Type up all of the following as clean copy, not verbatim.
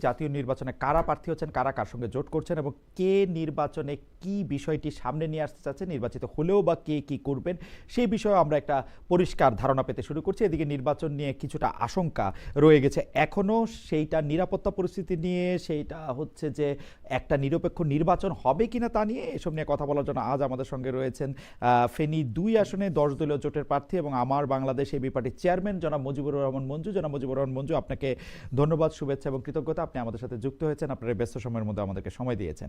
জাতীয় নির্বাচনে কারা প্রার্থী হচ্ছেন, কারা কার সঙ্গে জোট করছেন এবং কে নির্বাচনে কি বিষয়টি সামনে নিয়ে আসতে চাচ্ছে, নির্বাচিত হলেও বা কে কি করবেন সেই বিষয়ে আমরা একটা পরিষ্কার ধারণা পেতে শুরু করছি। এদিকে নির্বাচন নিয়ে কিছুটা আশঙ্কা রয়ে গেছে এখনও, সেইটা নিরাপত্তা পরিস্থিতি নিয়ে, সেইটা হচ্ছে যে একটা নিরপেক্ষ নির্বাচন হবে কিনা তা নিয়ে, এসব নিয়ে কথা বলার জন্য আজ আমাদের সঙ্গে রয়েছেন ফেনী 2 আসনে 10 দলীয় জোটের প্রার্থী এবং আমার বাংলাদেশ এবি পার্টির চেয়ারম্যান জনাব মুজিবুর রহমান মঞ্জু। জনাব মুজিবুর রহমান মঞ্জু, আপনাকে ধন্যবাদ, শুভেচ্ছা এবং কৃতজ্ঞতা, আপনি আমাদের সাথে যুক্ত হয়েছেন, আপনার এই ব্যস্ত সময়ের মধ্যে আমাদেরকে সময় দিয়েছেন।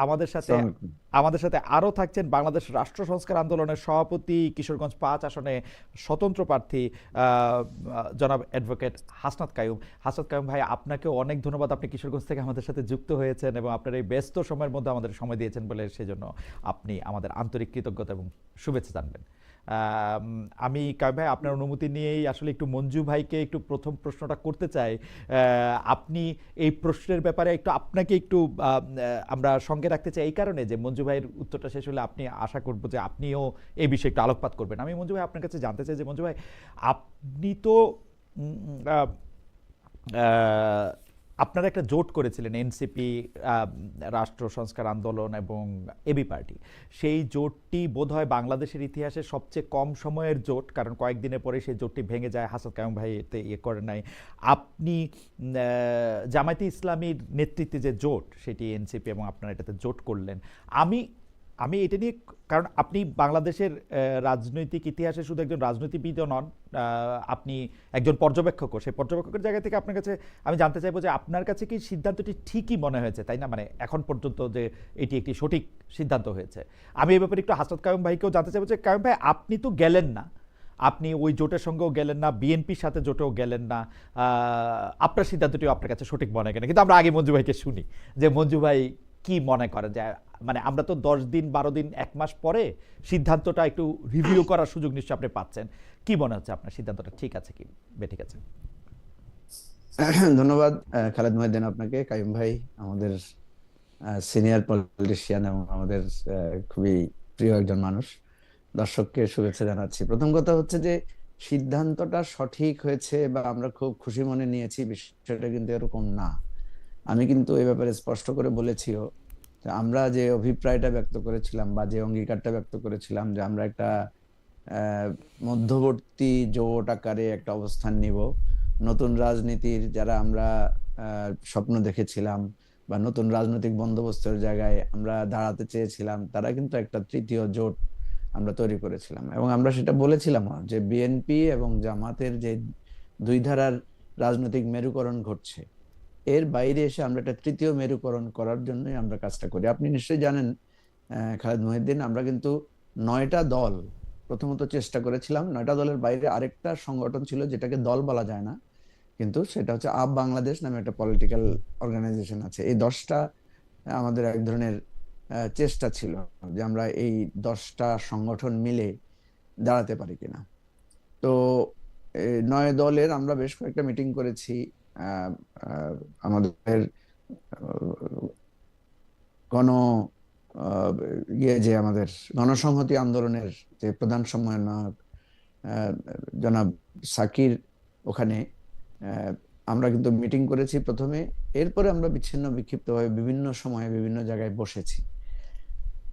আমাদের সাথে আসসালামু আলাইকুম। আমাদের সাথে আরও থাকছেন বাংলাদেশ রাষ্ট্র সংস্কার আন্দোলনের সভাপতি, কিশোরগঞ্জ 5 আসনে স্বতন্ত্র প্রার্থী জনাব অ্যাডভোকেট হাসনাত কাইয়ুম। হাসনাত কাইয়ুম ভাই, আপনাকেও অনেক ধন্যবাদ, আপনি কিশোরগঞ্জ থেকে আমাদের সাথে যুক্ত হয়েছেন এবং আপনার এই ব্যস্ত সময়ের মধ্যে আমাদের সময় দিয়েছেন বলে সেজন্য আপনি আমাদের আন্তরিক কৃতজ্ঞতা এবং শুভেচ্ছা জানবেন। আমি কাইয়ুম ভাই আপনার অনুমতি নিয়েই আসলে একটু মঞ্জু ভাইকে একটু প্রথম প্রশ্নটা করতে চাই। আপনি এই প্রশ্নের ব্যাপারে একটু আপনাকে একটু আমরা সঙ্গে রাখতে চাই এই কারণে যে মঞ্জু ভাইয়ের উত্তরটা শেষ হলে আপনি আশা করবো যে আপনিও এই বিষয়ে একটু আলোকপাত করবেন। আমি মঞ্জু ভাই আপনার কাছে জানতে চাই যে মঞ্জু ভাই, আপনি তো আহ, আহ, আপনারা একটা জোট করেছিলেন এনসিপি, রাষ্ট্র সংস্কার আন্দোলন এবং এবি পার্টি। সেই জোটটি বোধহয় বাংলাদেশের ইতিহাসে সবচেয়ে কম সময়ের জোট, কারণ কয়েকদিনের পরে সেই জোটটি ভেঙে যায়, হাসান কায়ুম ভাই এতে ইয়ে করে নাই। আপনি জামায়াতে ইসলামীর নেতৃত্বে যে জোট, সেটি এনসিপি এবং আপনারা এটাতে জোট করলেন। আমি আমি এটা নিয়ে, কারণ আপনি বাংলাদেশের রাজনৈতিক ইতিহাসে শুধু একজন রাজনীতিবিদও নন, আপনি একজন পর্যবেক্ষকও। সেই পর্যবেক্ষকের জায়গা থেকে আপনার কাছে আমি জানতে চাইবো যে আপনার কাছে কি সিদ্ধান্তটি ঠিকই মনে হয়েছে, তাই না? মানে এখন পর্যন্ত যে এটি একটি সঠিক সিদ্ধান্ত হয়েছে। আমি এই ব্যাপারে একটু হাসনাত কায়ুম ভাইকেও জানতে চাইবো যে কায়ুম ভাই, আপনি তো গেলেন না, আপনি ওই জোটের সঙ্গেও গেলেন না, বিএনপির সাথে জোটেও গেলেন না, আপনার সিদ্ধান্তটিও আপনার কাছে সঠিক মনে হয় না। কিন্তু আমরা আগে মঞ্জু ভাইকে শুনি যে মঞ্জু ভাই কি মনে করেন, যে মানে আমরা তো 10 দিন 12 দিন 1 মাস পরে সিদ্ধান্তটা একটু রিভিউ করার সুযোগ নিশ্চয়ই আপনি পাচ্ছেন। কি মনে হচ্ছে আপনার সিদ্ধান্তটা ঠিক আছে কি বেঠিক আছে? ধন্যবাদ খালেদ মহিউদ্দিন আপনাকে। কাইয়ুম ভাই আমাদের সিনিয়র পলিটিশিয়ান এবং আমাদের খুবই প্রিয় একজন মানুষ। দর্শককে শুভেচ্ছা জানাচ্ছি। প্রথম কথা হচ্ছে যে সিদ্ধান্তটা সঠিক হয়েছে বা আমরা খুব খুশি মনে নিয়েছি, বিষয়টা কিন্তু এরকম না। আমি কিন্তু এই ব্যাপারে স্পষ্ট করে বলেছিও যে আমরা যে অভিপ্রায়টা ব্যক্ত করেছিলাম বা যে অঙ্গীকারটা ব্যক্ত করেছিলাম যে আমরা একটা মধ্যবর্তী জোট আকারে একটা অবস্থান নিব। নতুন রাজনীতির যারা আমরা স্বপ্ন দেখেছিলাম বা নতুন রাজনৈতিক বন্দোবস্তের জায়গায় আমরা দাঁড়াতে চেয়েছিলাম, তারা কিন্তু একটা তৃতীয় জোট আমরা তৈরি করেছিলাম এবং আমরা সেটা বলেছিলাম যে বিএনপি এবং জামাতের যে দুই ধারার রাজনৈতিক মেরুকরণ ঘটছে, এর বাইরে এসে আমরা একটা তৃতীয় মেরুকরণ করার জন্যই আমরা কাজটা করি। আপনি নিশ্চয়ই জানেন খালেদ মহিউদ্দিন, আমরা কিন্তু 9টা দল প্রথমত চেষ্টা করেছিলাম। 9টা দলের বাইরে আরেকটা সংগঠন ছিল যেটাকে দল বলা যায় না, কিন্তু সেটা হচ্ছে আপ বাংলাদেশ নামে একটা পলিটিক্যাল অর্গানাইজেশন আছে। এই 10টা আমাদের এক ধরনের চেষ্টা ছিল যে আমরা এই 10টা সংগঠন মিলে দাঁড়াতে পারি কিনা। তো 9 দলের আমরা বেশ কয়েকটা মিটিং করেছি। আমাদের গণ যে আমাদের গণসংহতি আন্দোলনের যে প্রধান সমন্বয়ক জনাব সাকির, ওখানে আমরা কিন্তু মিটিং করেছি প্রথমে। এরপরে আমরা বিচ্ছিন্ন বিক্ষিপ্তভাবে বিভিন্ন সময়ে বিভিন্ন জায়গায় বসেছি।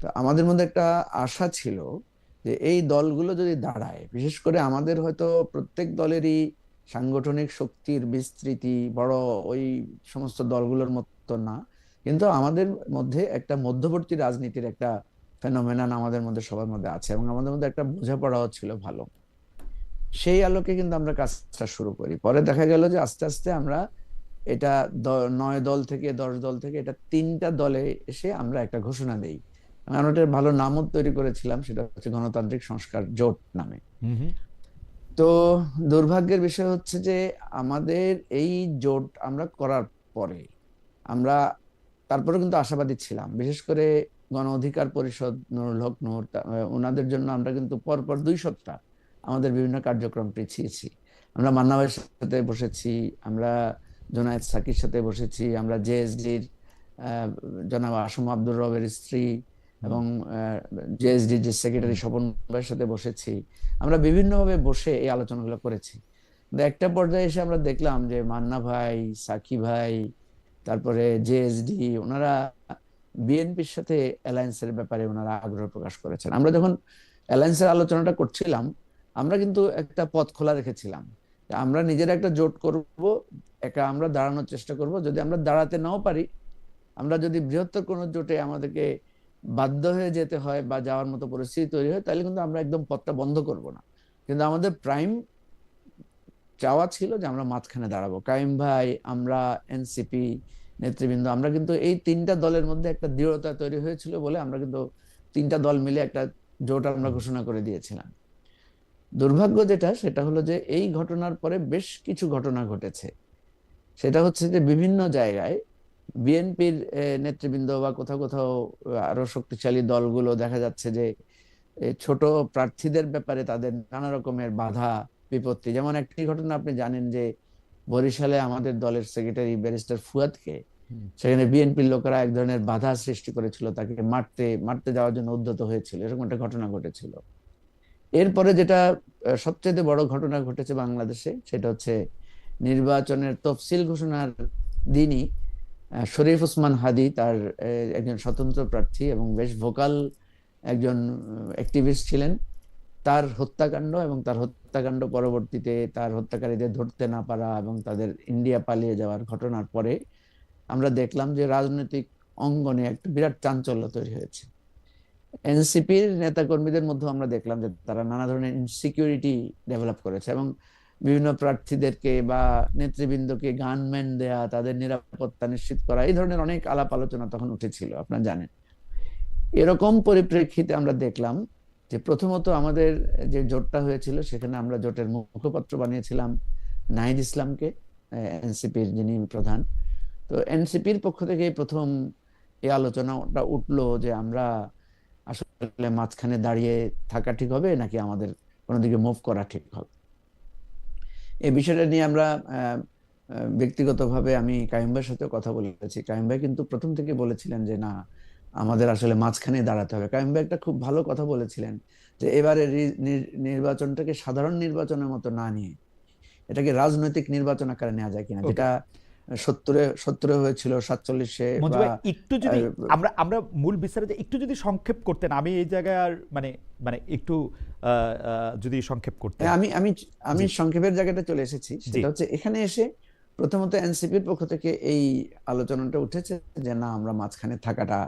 তো আমাদের মধ্যে একটা আশা ছিল যে এই দলগুলো যদি দাঁড়ায়, বিশেষ করে আমাদের হয়তো প্রত্যেক দলেরই সাংগঠনিক শক্তির বিস্তৃতি বড় ওই সমস্ত দলগুলোর মতো না, কিন্তু আমাদের মধ্যে একটা মধ্যবর্তী রাজনীতির একটা ফেনোমেনন আমাদের মধ্যে সবার মধ্যে আছে এবং আমাদের মধ্যে একটা বোঝাপড়াও ছিল ভালো। সেই আলোকে কিন্তু আমরা কাজটা শুরু করি। পরে দেখা গেল যে আস্তে আস্তে আমরা এটা 9 দল থেকে 10 দল থেকে এটা 3টা দলে এসে আমরা একটা ঘোষণা দেই। আমরা ওটার ভালো নামও তৈরি করেছিলাম, সেটা হচ্ছে গণতান্ত্রিক সংস্কার জোট নামে। তো দুর্ভাগ্যের বিষয় হচ্ছে যে আমাদের এই জোট আমরা করার পরে আমরা তারপরে কিন্তু আশাবাদী ছিলাম, বিশেষ করে গণ অধিকার পরিষদ, নুরুল হক নূর, ওনাদের জন্য আমরা কিন্তু পরপর 2 সপ্তাহ আমাদের বিভিন্ন কার্যক্রম পিছিয়েছি। আমরা মান্না ভাইয়ের সাথে বসেছি, আমরা জোনায়েদ সাকির সাথে বসেছি, আমরা জেএসডির জনাব আসম আব্দুর রবের স্ত্রী এবং জেএসডির যে সেক্রেটারি স্বপন ভাইয়ের সাথে বসেছি। আমরা বিভিন্নভাবে বসে এই আলোচনাগুলো করেছি। কিন্তু একটা পর্যায়ে এসে আমরা দেখলাম যে মান্না ভাই, সাকি ভাই, তারপরে জেএসডি, ওনারা বিএনপির সাথে অ্যালায়েন্সের ব্যাপারে ওনারা আগ্রহ প্রকাশ করেছেন। আমরা যখন অ্যালায়েন্সের আলোচনাটা করছিলাম, আমরা কিন্তু একটা পথ খোলা রেখেছিলাম যে আমরা নিজেরা একটা জোট করব, একা আমরা দাঁড়ানোর চেষ্টা করব, যদি আমরা দাঁড়াতে নাও পারি, আমরা যদি বৃহত্তর কোনো জোটে আমাদেরকে বাধ্য হয়ে যেতে হয় বা যাওয়ার মতো পরিস্থিতি তৈরি হয়, তাহলে কিন্তু আমরা একদম পথটা বন্ধ করব না। কিন্তু আমাদের প্রাইম চাওয়া ছিল যে আমরা মাঝখানে দাঁড়াবো। কাইম ভাই, আমরা, এনসিপি নেতৃবৃন্দ, আমরা কিন্তু এই তিনটা দলের মধ্যে একটা দৃঢ়তা তৈরি হয়েছিল বলে আমরা কিন্তু তিনটা দল মিলে একটা জোট আমরা ঘোষণা করে দিয়েছিলাম। দুর্ভাগ্য যেটা, সেটা হলো যে এই ঘটনার পরে বেশ কিছু ঘটনা ঘটেছে। সেটা হচ্ছে যে বিভিন্ন জায়গায় বিএনপির নেতৃবৃন্দ বা কোথাও কোথাও আরো শক্তিশালী দলগুলো দেখা যাচ্ছে যে ছোট প্রার্থীদের ব্যাপারে তাদের নানা রকমের বাধা বিপত্তি। যেমন একটি ঘটনা আপনি জানেন যে বরিশালে আমাদের দলের সেক্রেটারি ব্যারিস্টার ফুয়াদকে সেখানে বিএনপির লোকেরা এক ধরনের বাধা সৃষ্টি করেছিল, তাকে মারতে মারতে যাওয়ার জন্য উদ্যত হয়েছিল, এরকম একটা ঘটনা ঘটেছিল। এরপরে যেটা সবচেয়ে বড় ঘটনা ঘটেছে বাংলাদেশে, সেটা হচ্ছে নির্বাচনের তফসিল ঘোষণার দিনই শরীফ ওসমান হাদি, তার একজন স্বতন্ত্র প্রার্থী এবং বেশ ভোকাল একজন অ্যাক্টিভিস্ট ছিলেন, তার হত্যাকাণ্ড এবং তার হত্যাকাণ্ড পরবর্তীতে তার হত্যাকারীদের ধরতে না পারা এবং তাদের ইন্ডিয়া পালিয়ে যাওয়ার ঘটনার পরে আমরা দেখলাম যে রাজনৈতিক অঙ্গনে একটা বিরাট চাঞ্চল্য তৈরি হয়েছে। এনসিপির নেতাকর্মীদের মধ্যে আমরা দেখলাম যে তারা নানা ধরনের ইনসিকিউরিটি ডেভেলপ করেছে এবং বিভিন্ন প্রার্থীদেরকে বা নেতৃবৃন্দকে গানম্যান দেয়া, তাদের নিরাপত্তা নিশ্চিত করা, এই ধরনের অনেক আলাপ আলোচনা তখন উঠেছিল, আপনারা জানেন। এরকম পরিপ্রেক্ষিতে আমরা দেখলাম যে প্রথমত আমাদের যে জোটটা হয়েছিল সেখানে আমরা জোটের মুখপাত্র বানিয়েছিলাম নাহিদ ইসলামকে, এনসিপির যিনি প্রধান। তো এনসিপির পক্ষ থেকে প্রথম এই আলোচনাটা উঠলো যে আমরা আসলে মাঝখানে দাঁড়িয়ে থাকা ঠিক হবে নাকি আমাদের কোনো দিকে মুভ করা ঠিক হবে। এই বিষয়টা নিয়ে আমরা ব্যক্তিগতভাবে আমি কাইম ভাইয়ের সাথে কথা বলেছি। কাইম ভাই কিন্তু প্রথম থেকে বলেছিলেন যে না, আমাদের আসলে মাঝখানে দাঁড়াতে হবে। কাইম ভাই একটা খুব ভালো কথা বলেছিলেন যে এবারে নির্বাচনটাকে সাধারণ নির্বাচনের মতো না নিয়ে এটাকে রাজনৈতিক নির্বাচন আকারে নেওয়া যায় কিনা, যেটা সত্তরে হয়েছিল, 47-এ, মঞ্জু বা ভাই একটু যদি আমরা আমরা মূল বিস্তারে একটু যদি সংক্ষেপ করতেন, আমি এই জায়গায় আর মানে মানে একটু যদি সংক্ষেপ করতেন। আমি আমি আমি সংক্ষেপের জায়গাটা চলে এসেছি। সেটা হচ্ছে এখানে এসে প্রথমত এনসিপির পক্ষ থেকে এই আলোচনাটা উঠেছে যে না, আমরা মাঝখানে থাকাটা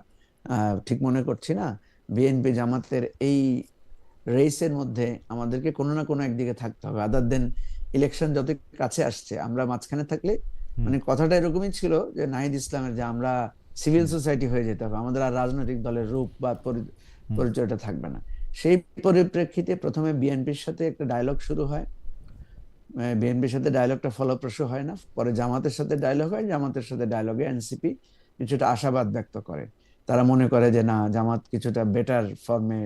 ঠিক মনে করছি না। বিএনপি জামাতের এই রেসের মধ্যে আমাদেরকে কোনো না কোনো একদিকে থাকতে হবে, আদার দেন ইলেকশন যত কাছে আসছে আমরা মাঝখানে থাকলে, মানে কথাটা এরকমই ছিল যে নাহিদ ইসলামের, যে আমরা সিভিল সোসাইটি হয়ে যেতে হবে, আমাদের আর রাজনৈতিক দলের রূপ বা পরিচয়টা থাকবে না। সেই পরিপ্রেক্ষিতে প্রথমে বিএনপির সাথে একটা ডায়লগ শুরু হয়, বিএনপির সাথে ডায়লগটা ফলপ্রসূ হয় না, পরে জামাতের সাথে ডায়লগ হয়, জামাতের সাথে ডায়লগে এনসিপি কিছুটা আশাবাদ ব্যক্ত করে, তারা মনে করে যে না, জামাত কিছুটা বেটার ফর্মে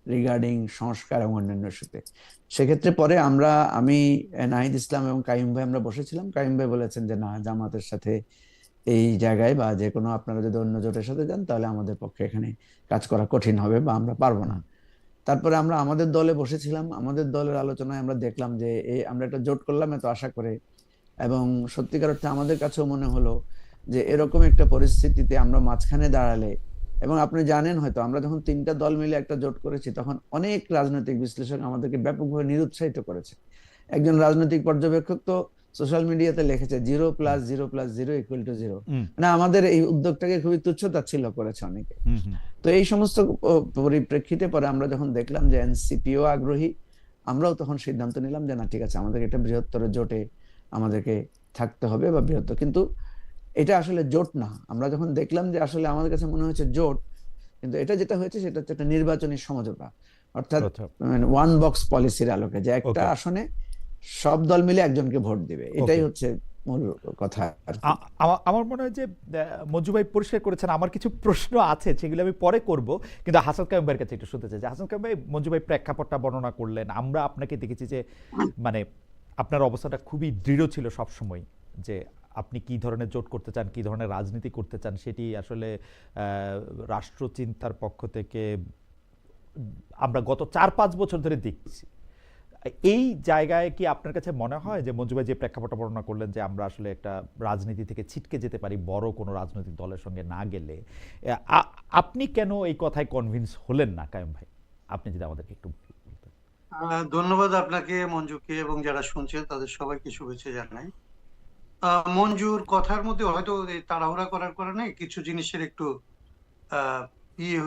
রিগার্ডিং সংস্কার এবং অন্যান্য ইস্যুতে। সেক্ষেত্রে পরে আমি নাহিদ ইসলাম এবং কাইম ভাই আমরা বসেছিলাম। কাইম ভাই বলেছেন যে না, জামাতের সাথে এই জায়গায় বা যে কোনো, আপনারা যদি অন্য জোটের সাথে যান তাহলে আমাদের পক্ষে এখানে কাজ করা কঠিন হবে বা আমরা পারবো না। তারপরে আমরা আমাদের দলে বসেছিলাম, আমাদের দলের আলোচনায় আমরা দেখলাম যে আমরা একটা জোট করলাম এত আশা করে, এবং সত্যিকার অর্থে আমাদের কাছেও মনে হলো যে এরকম একটা পরিস্থিতিতে আমরা মাঝখানে দাঁড়ালে, এবং আপনি জানেন হয়তো আমরা যখন তিনটা দল মিলে একটা জোট করেছি তখন অনেক রাজনৈতিক বিশ্লেষক আমাদেরকে ব্যাপকভাবে নিরুৎসাহিত করেছে। একজন রাজনৈতিক পর্যবেক্ষক তো সোশ্যাল মিডিয়াতে লিখেছে 0+0+0=0, মানে আমাদের এই উদ্যোগটাকে খুবই তুচ্ছ-তাচ্ছিল্য করেছে অনেকে। তো এই সমস্ত পরিপ্রেক্ষিতে পরে আমরা যখন দেখলাম যে এনসিপিও আগ্রহী, আমরাও তখন সিদ্ধান্ত নিলাম যে না, ঠিক আছে, আমাদের একটা বৃহত্তর জোটে আমাদেরকে থাকতে হবে বা বৃহত্তর, কিন্তু এটা আসলে জোট না। আমরা যখন দেখলাম যে আসলে আমাদের কাছে মনে হয়েছে জোট, কিন্তু এটা যেটা হয়েছে সেটা হচ্ছে একটা নির্বাচনী সমঝোতা, অর্থাৎ ওয়ান বক্স পলিসির আলোকে, যে একটা আসনে সব দল মিলে একজনকে ভোট দিবে, এটাই হচ্ছে মূল কথা। আমার মনে হয় যে মঞ্জু ভাই পরিষ্কার করেছেন। আমার কিছু প্রশ্ন আছে, সেগুলো আমি পরে করব, কিন্তু হাসান কাইম ভাইয়ের কাছে একটু শুনতে চাই যে হাসান কাইম ভাই, মঞ্জু ভাই প্রেক্ষাপটটা বর্ণনা করলেন, আমরা আপনাকে দেখেছি যে মানে আপনার অবস্থাটা খুবই দৃঢ় ছিল সবসময়, যে আপনি কি ধরনের জোট করতে চান, কি ধরনের রাজনীতি করতে চান, সেটি আসলে রাষ্ট্রচিন্তার পক্ষ থেকে আমরা গত 4-5 বছর ধরে দেখছি। এই জায়গায় কি আপনার কাছে মনে হয় যে মঞ্জু ভাই যে প্রেক্ষাপটটা বর্ণনা করলেন যে আমরা আসলে একটা রাজনীতি থেকে ছিটকে যেতে পারি বড় কোনো রাজনৈতিক দলের সঙ্গে না গেলে, আপনি কেন এই কথায় কনভিন্স হলেন না কায়েম ভাই? আপনি যদি আমাদেরকে একটু বলতেন। ধন্যবাদ আপনাকে, মঞ্জুকে এবং যারা শুনছেন তাদের সবাইকে শুভেচ্ছা জানাই। মঞ্জুর কথার মধ্যে হয়তো এই তাড়াহুড়া করার কারণে কিছু জিনিসের একটু আহ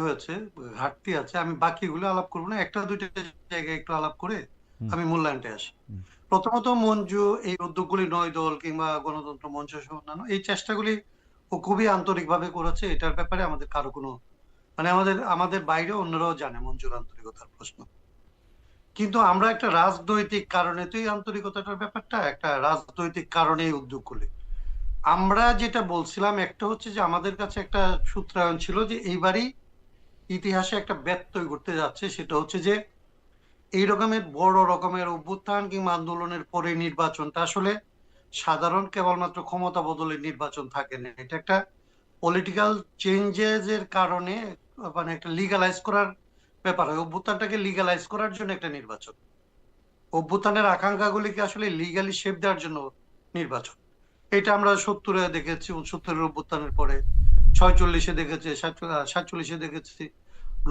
হয়েছে, ঘাটতি আছে। আমি বাকিগুলো আলাপ করবো না, একটা দুইটা জায়গায় একটু আলাপ করে হুম, আমি মূল্যায়নটা আসি। হুম, প্রথমত, মঞ্জু এই উদ্যোগগুলি নয় দল কিংবা গণতন্ত্র মঞ্চ সহ অন্যান্য এই চেষ্টাগুলি ও খুবই আন্তরিকভাবে করেছে। এটার ব্যাপারে আমাদের কারো কোনো মানে আমাদের আমাদের বাইরে অন্যরাও জানে মঞ্জুর আন্তরিকতার প্রশ্ন। কিন্তু আমরা একটা রাজনৈতিক কারণে তো এই আন্তরিকতাটার ব্যাপারটা একটা রাজনৈতিক কারণে এই উদ্যোগগুলি আমরা যেটা বলছিলাম, একটা হচ্ছে যে আমাদের কাছে একটা সূত্রায়ন ছিল যে এইবারই ইতিহাসে একটা ব্যত্যয় ঘটতে যাচ্ছে। সেটা হচ্ছে যে এই রকমের বড় রকমের অভ্যুত্থান কিংবা আন্দোলনের পরে নির্বাচনটা আসলে সাধারণ কেবলমাত্র ক্ষমতা বদলের নির্বাচন থাকে না, এটা একটা পলিটিক্যাল চেঞ্জেস এর কারণে মানে একটা লিগালাইজ করার ব্যাপার হয়। অভ্যুত্থানটাকে লিগালাইজ করার জন্য একটা নির্বাচন, অভ্যুত্থানের আকাঙ্ক্ষাগুলিকে আসলে লিগালি শেপ দেওয়ার জন্য নির্বাচন। এটা আমরা 70-এ দেখেছি, 69-এর অভ্যুত্থানের পরে 46-এ দেখেছি, 47-এ দেখেছি,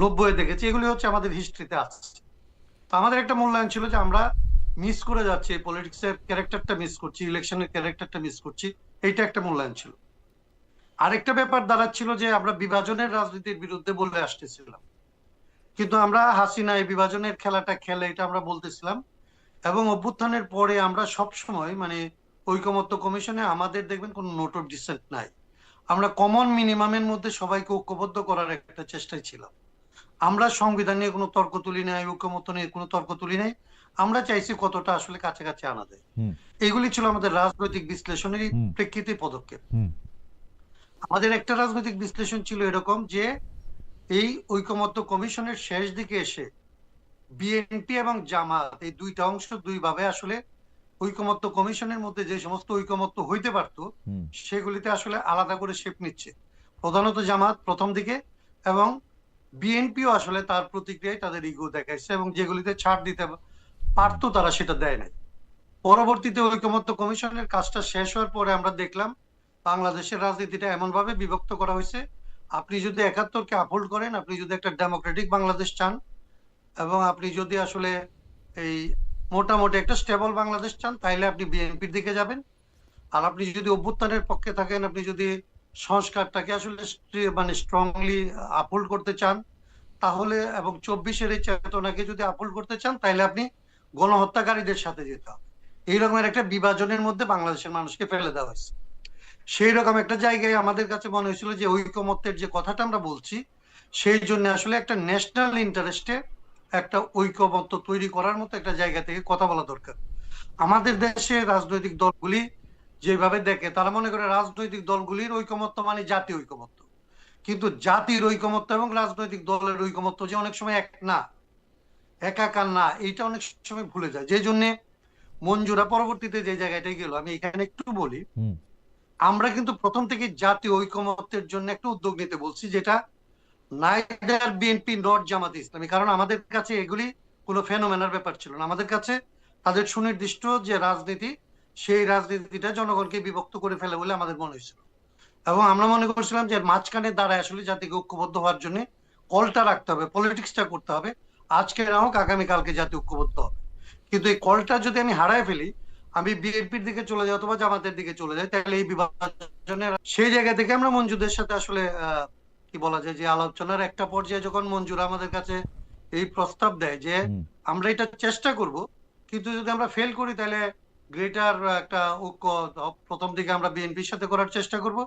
90-এ দেখেছি। এগুলি হচ্ছে আমাদের হিস্ট্রিতে আসছে। তো আমাদের একটা মূল্যায়ন ছিল যে আমরা মিস করে যাচ্ছি, পলিটিক্স এর ক্যারেক্টারটা মিস করছি, ইলেকশনের ক্যারেক্টারটা মিস করছি। এইটা একটা মূল্যায়ন ছিল। আরেকটা ব্যাপার দাঁড়াচ্ছিল যে আমরা বিভাজনের রাজনীতির বিরুদ্ধে বলে আসতেছিলাম, কিন্তু আমরা হাসিনা এই বিভাজনের খেলাটা খেলে এটা আমরা বলতেছিলাম। এবং অভ্যুত্থানের পরে আমরা সব সময় মানে ঐকমত্য কমিশনে আমাদের দেখবেন কোনো নোট অফ ডিসেন্ট নাই। আমরা কমন মিনিমামের মধ্যে সবাইকে ঐক্যবদ্ধ করার একটা চেষ্টায় ছিলাম। আমরা সংবিধান নিয়ে কোনো তর্ক তুলি নাই, ঐকমত্য নিয়ে কোনো তর্ক তুলি নাই। আমরা চাইছি কতটা আসলে কাছাকাছি আনা যায়। হুম, এগুলি ছিল আমাদের রাজনৈতিক বিশ্লেষণের হুম, প্রেক্ষিতে পদক্ষেপ। হুম, আমাদের একটা রাজনৈতিক বিশ্লেষণ ছিল এরকম যে এই ঐকমত্য কমিশনের শেষ দিকে এসে বিএনপি এবং জামাত এই দুইটা অংশ দুইভাবে আসলে ঐকমত্য কমিশনের মধ্যে যে সমস্ত ঐকমত্য হইতে পারতো হুম, সেগুলিতে আসলে আলাদা করে শেপ নিচ্ছে, প্রধানত জামাত প্রথম দিকে, এবং বিএনপিও আসলে তার প্রতিক্রিয়ায় তাদের ইগো দেখাইছে এবং যেগুলিতে ছাড় দিতে পারতো তারা সেটা দেয় নাই। পরবর্তীতে ঐকমত্য কমিশনের কাজটা শেষ হওয়ার পরে আমরা দেখলাম বাংলাদেশের রাজনীতিটা এমন ভাবে বিভক্ত করা হয়েছে, আপনি যদি 71-কে আপহোল্ড করেন, আপনি যদি একটা ডেমোক্রেটিক বাংলাদেশ চান এবং আপনি যদি আসলে এই মোটামুটি একটা স্টেবল বাংলাদেশ চান, তাইলে আপনি বিএনপির দিকে যাবেন। আর আপনি যদি অভ্যুত্থানের পক্ষে থাকেন, আপনি যদি সংস্কারটাকে আসলে মানে স্ট্রংলি আপহোল্ড করতে চান, তাহলে এবং 24-এর এই চেতনাকে যদি আপহোল্ড করতে চান, তাহলে আপনি গণহত্যাকারীদের সাথে যেতে হবে। এইরকমের একটা বিভাজনের মধ্যে বাংলাদেশের মানুষকে ফেলে দেওয়া হয়েছে। সেই রকম একটা জায়গায় আমাদের কাছে মনে হয়েছিল যে ঐকমত্যের যে কথাটা আমরা বলছি, সেই জন্য আসলে একটা ন্যাশনাল ইন্টারেস্টে একটা ঐকমত্য তৈরি করার মতো একটা জায়গা থেকে কথা বলা দরকার। আমাদের দেশে রাজনৈতিক দলগুলি যেভাবে দেখে, তারা মনে করে রাজনৈতিক দলগুলির ঐকমত্য মানে জাতীয় ঐকমত্য, কিন্তু জাতির ঐকমত্য এবং রাজনৈতিক দলের ঐকমত্য যে অনেক সময় এক না, একাকার না, এইটা অনেক সময় ভুলে যায়। যে জন্য মঞ্জুরা পরবর্তীতে যে জায়গাটায় গেল, আমি এখানে একটু বলি, হুম, আমরা কিন্তু প্রথম থেকে জাতীয় ঐকমত্যের জন্য একটা উদ্যোগ নিতে বলছি, যেটা neither BNP not Jamaat Islami. কারণ আমাদের কাছে এগুলি কোনো ফেনোমেনার ব্যাপার ছিল না। আমাদের কাছে তাদের সুনির্দিষ্ট যে রাজনীতি, সেই রাজনীতিটা জনগণকে বিভক্ত করে ফেলে বলে আমাদের মনে হয়েছিল। এবং আমরা মনে করছিলাম যে মাঝখানে দাঁড়ায় আসলে জাতিকে ঐক্যবদ্ধ হওয়ার জন্য কলটা রাখতে হবে, পলিটিক্সটা করতে হবে। আজকে না হোক আগামীকালকে জাতি ঐক্যবদ্ধ হবে। কিন্তু এই কলটা যদি আমি হারায় ফেলি, আমি বিএনপির দিকে চলে যাই অথবা জামাতের দিকে চলে যাই, তাহলে এই বিভাজনের সেই জায়গা থেকে আমরা মঞ্জুদের সাথে আসলে কি বলা যায় যে আলোচনার একটা পর্যায়ে যখন মঞ্জুরা আমাদের কাছে এই প্রস্তাব দেয় যে হুম, আমরা এটা চেষ্টা করব, কিন্তু যদি আমরা ফেল করি তাহলে গ্রেটার একটা ঐক্য প্রথম দিকে আমরা বিএনপির সাথে করার চেষ্টা করব,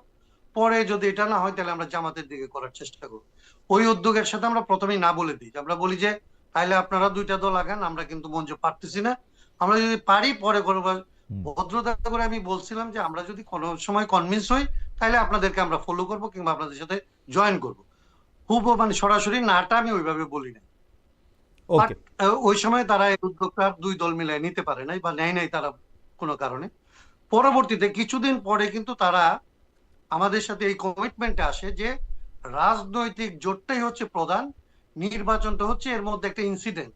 পরে যদি এটা না হয় তাহলে আমরা জামাতের দিকে করার চেষ্টা করব। ওই উদ্যোগের সাথে আমরা প্রথমেই না বলে দিই, আমরা বলি যে তাহলে আপনারা দুইটা দল আগান, আমরা কিন্তু মঞ্জু পারতেছি না, আমরা যদি পারি পরে করবো। হুম। ভদ্রতা করে আমি বলছিলাম যে আমরা যদি কোনো সময় কনভিন্স হই, তাহলে আপনাদেরকে আমরা ফলো করব কিংবা আপনাদের সাথে জয়েন করব। খুব মানে সরাসরি নাটা আমি ওইভাবে বলি না। বাট ওকে। ওই সময় তারা এই উদ্যোগটা দুই দল মিলাই নিতে পারে নাই বা নেয় নাই তারা কোনো কারণে। পরবর্তীতে কিছুদিন পরে কিন্তু তারা আমাদের সাথে এই কমিটমেন্টে আসে যে রাজনৈতিক জোটটাই হচ্ছে প্রধান, নির্বাচনটা হচ্ছে এর মধ্যে একটা ইনসিডেন্ট।